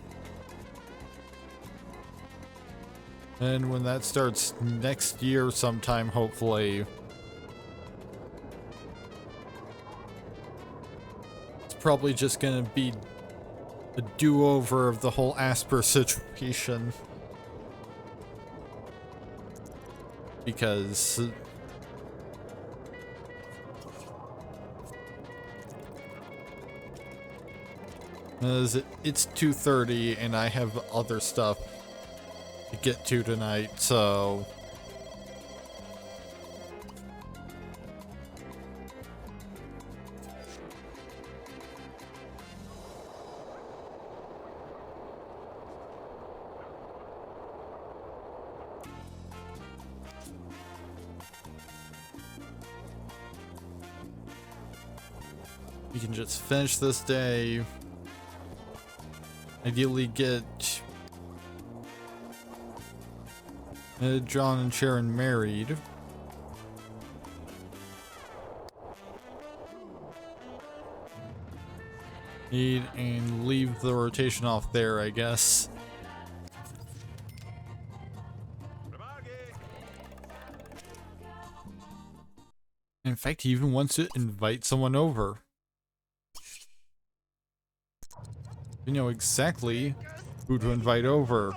and when that starts next year sometime, hopefully. Probably just gonna be a do-over of the whole Asper situation, because it's 2:30 and I have other stuff to get to tonight, so we can just finish this day. Ideally get John and Sharon married. And leave the rotation off there, I guess. In fact, he even wants to invite someone over. You know exactly who to invite over.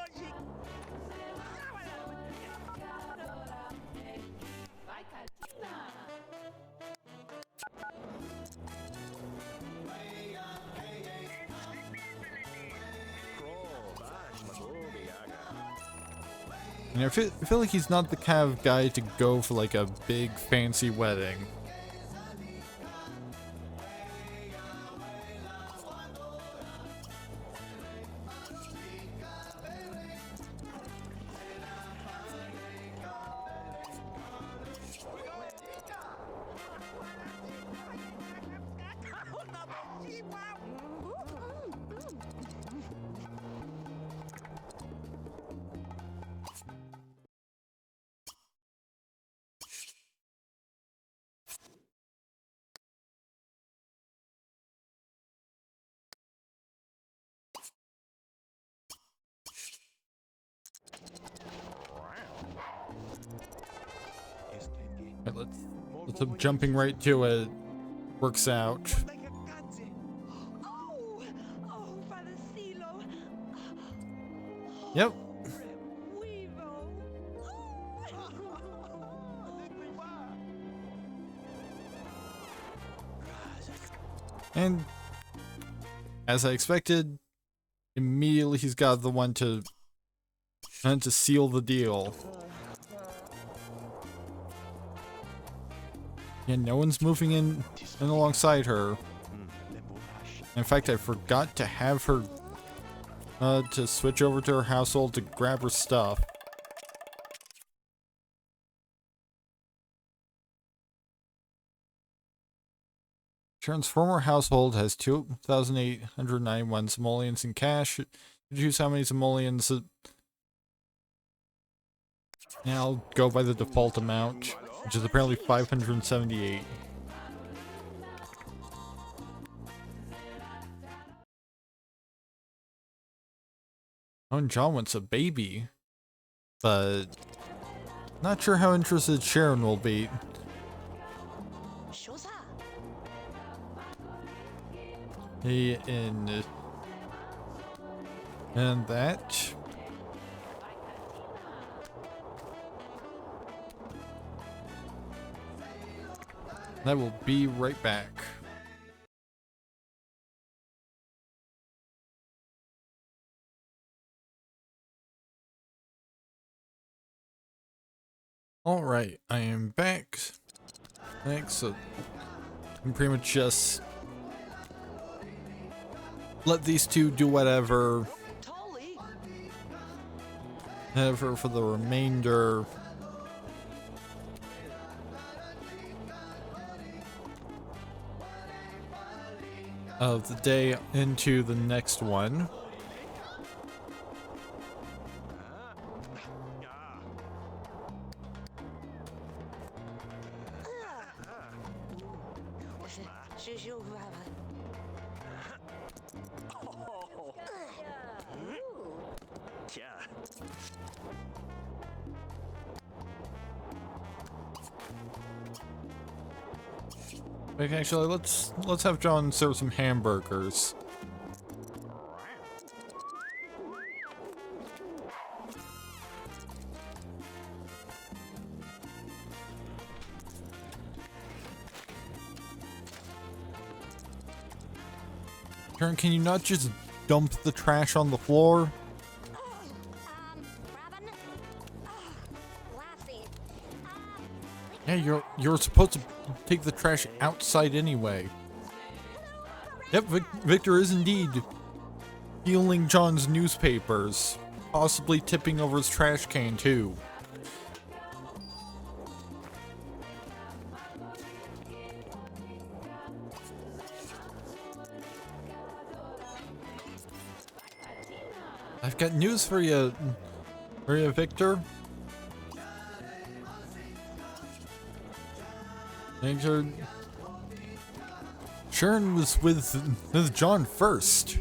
And I feel like he's not the kind of guy to go for like a big fancy wedding. Right, let's hope jumping right to it works out. Yep. And as I expected, immediately he's got the one to seal the deal. And no one's moving in alongside her. In fact, I forgot to have her to switch over to her household to grab her stuff. Sharon's former household has 2,891 simoleons in cash. Choose how many simoleons. Now I'll go by the default amount, which is apparently 578. Oh, and John wants a baby, but not sure how interested Sharon will be. In and that. I will be right back. Alright, I am back. Thanks. So I'm pretty much just let these two do whatever for the remainder of the day into the next one. Okay, actually, let's have John serve some hamburgers. Sharon, can you not just dump the trash on the floor? Yeah, you're supposed to take the trash outside anyway. Yep, Victor is indeed stealing John's newspapers, possibly tipping over his trash can too. I've got news for you, Victor. Sharon was with John first.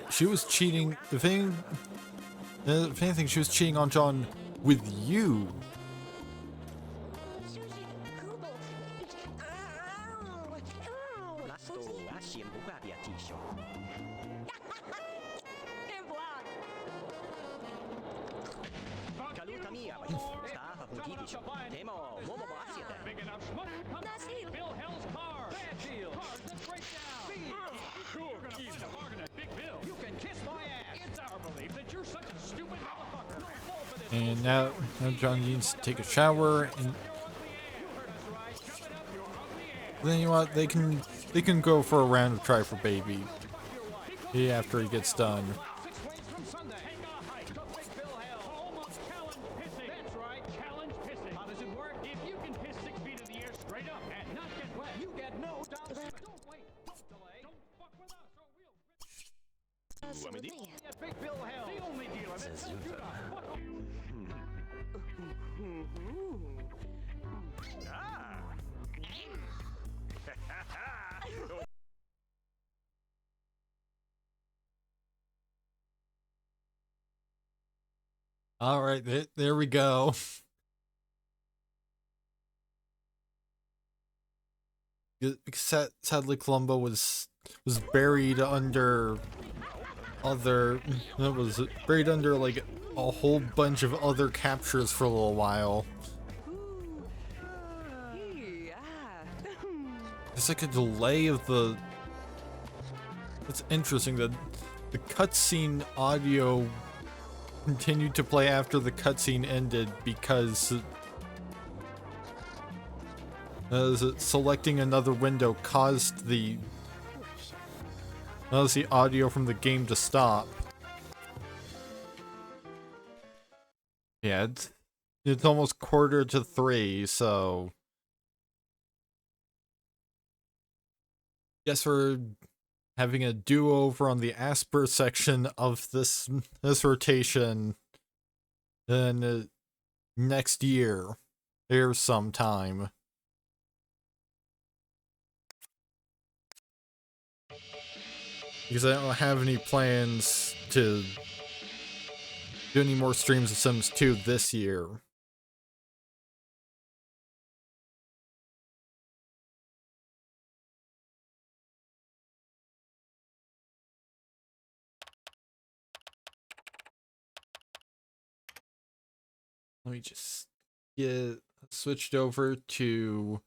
She was cheating. If anything, she was cheating on John with you. Big enough smoke. Bill Hell's car. Bad deal. Cars that break down. You're gonna find a bargain at Big Bill. You can kiss my ass. It's our belief that you're such a stupid motherfucker. No fall for this. And now John needs to take a shower, and then you know what? They can go for a round of Try for Baby. Yeah, after he gets done. 6 ways from Sunday. Take a hike to Big Bill Hell. Home of challenge pissing. That's right, challenge pissing. How does it work? If you can piss 6 feet in the air straight up and not get wet, you get no down payment. Don't wait. Don't delay. Don't fuck with us or we'll at Big Bill Hell. The only dealer that tells you to fuck off. All right, there we go. Sadly, Columbo was buried under other. It was buried under like a whole bunch of other captures for a little while. There's like a delay of the. It's interesting that the cutscene audio continued to play after the cutscene ended because selecting another window caused the audio from the game to stop. Yeah, it's almost 2:45, so guess we're having a do-over on the Asper section of this rotation in next year, here sometime. Because I don't have any plans to do any more streams of Sims 2 this year. Let me just get switched over to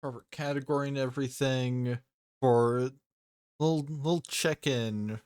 proper category and everything for little check-in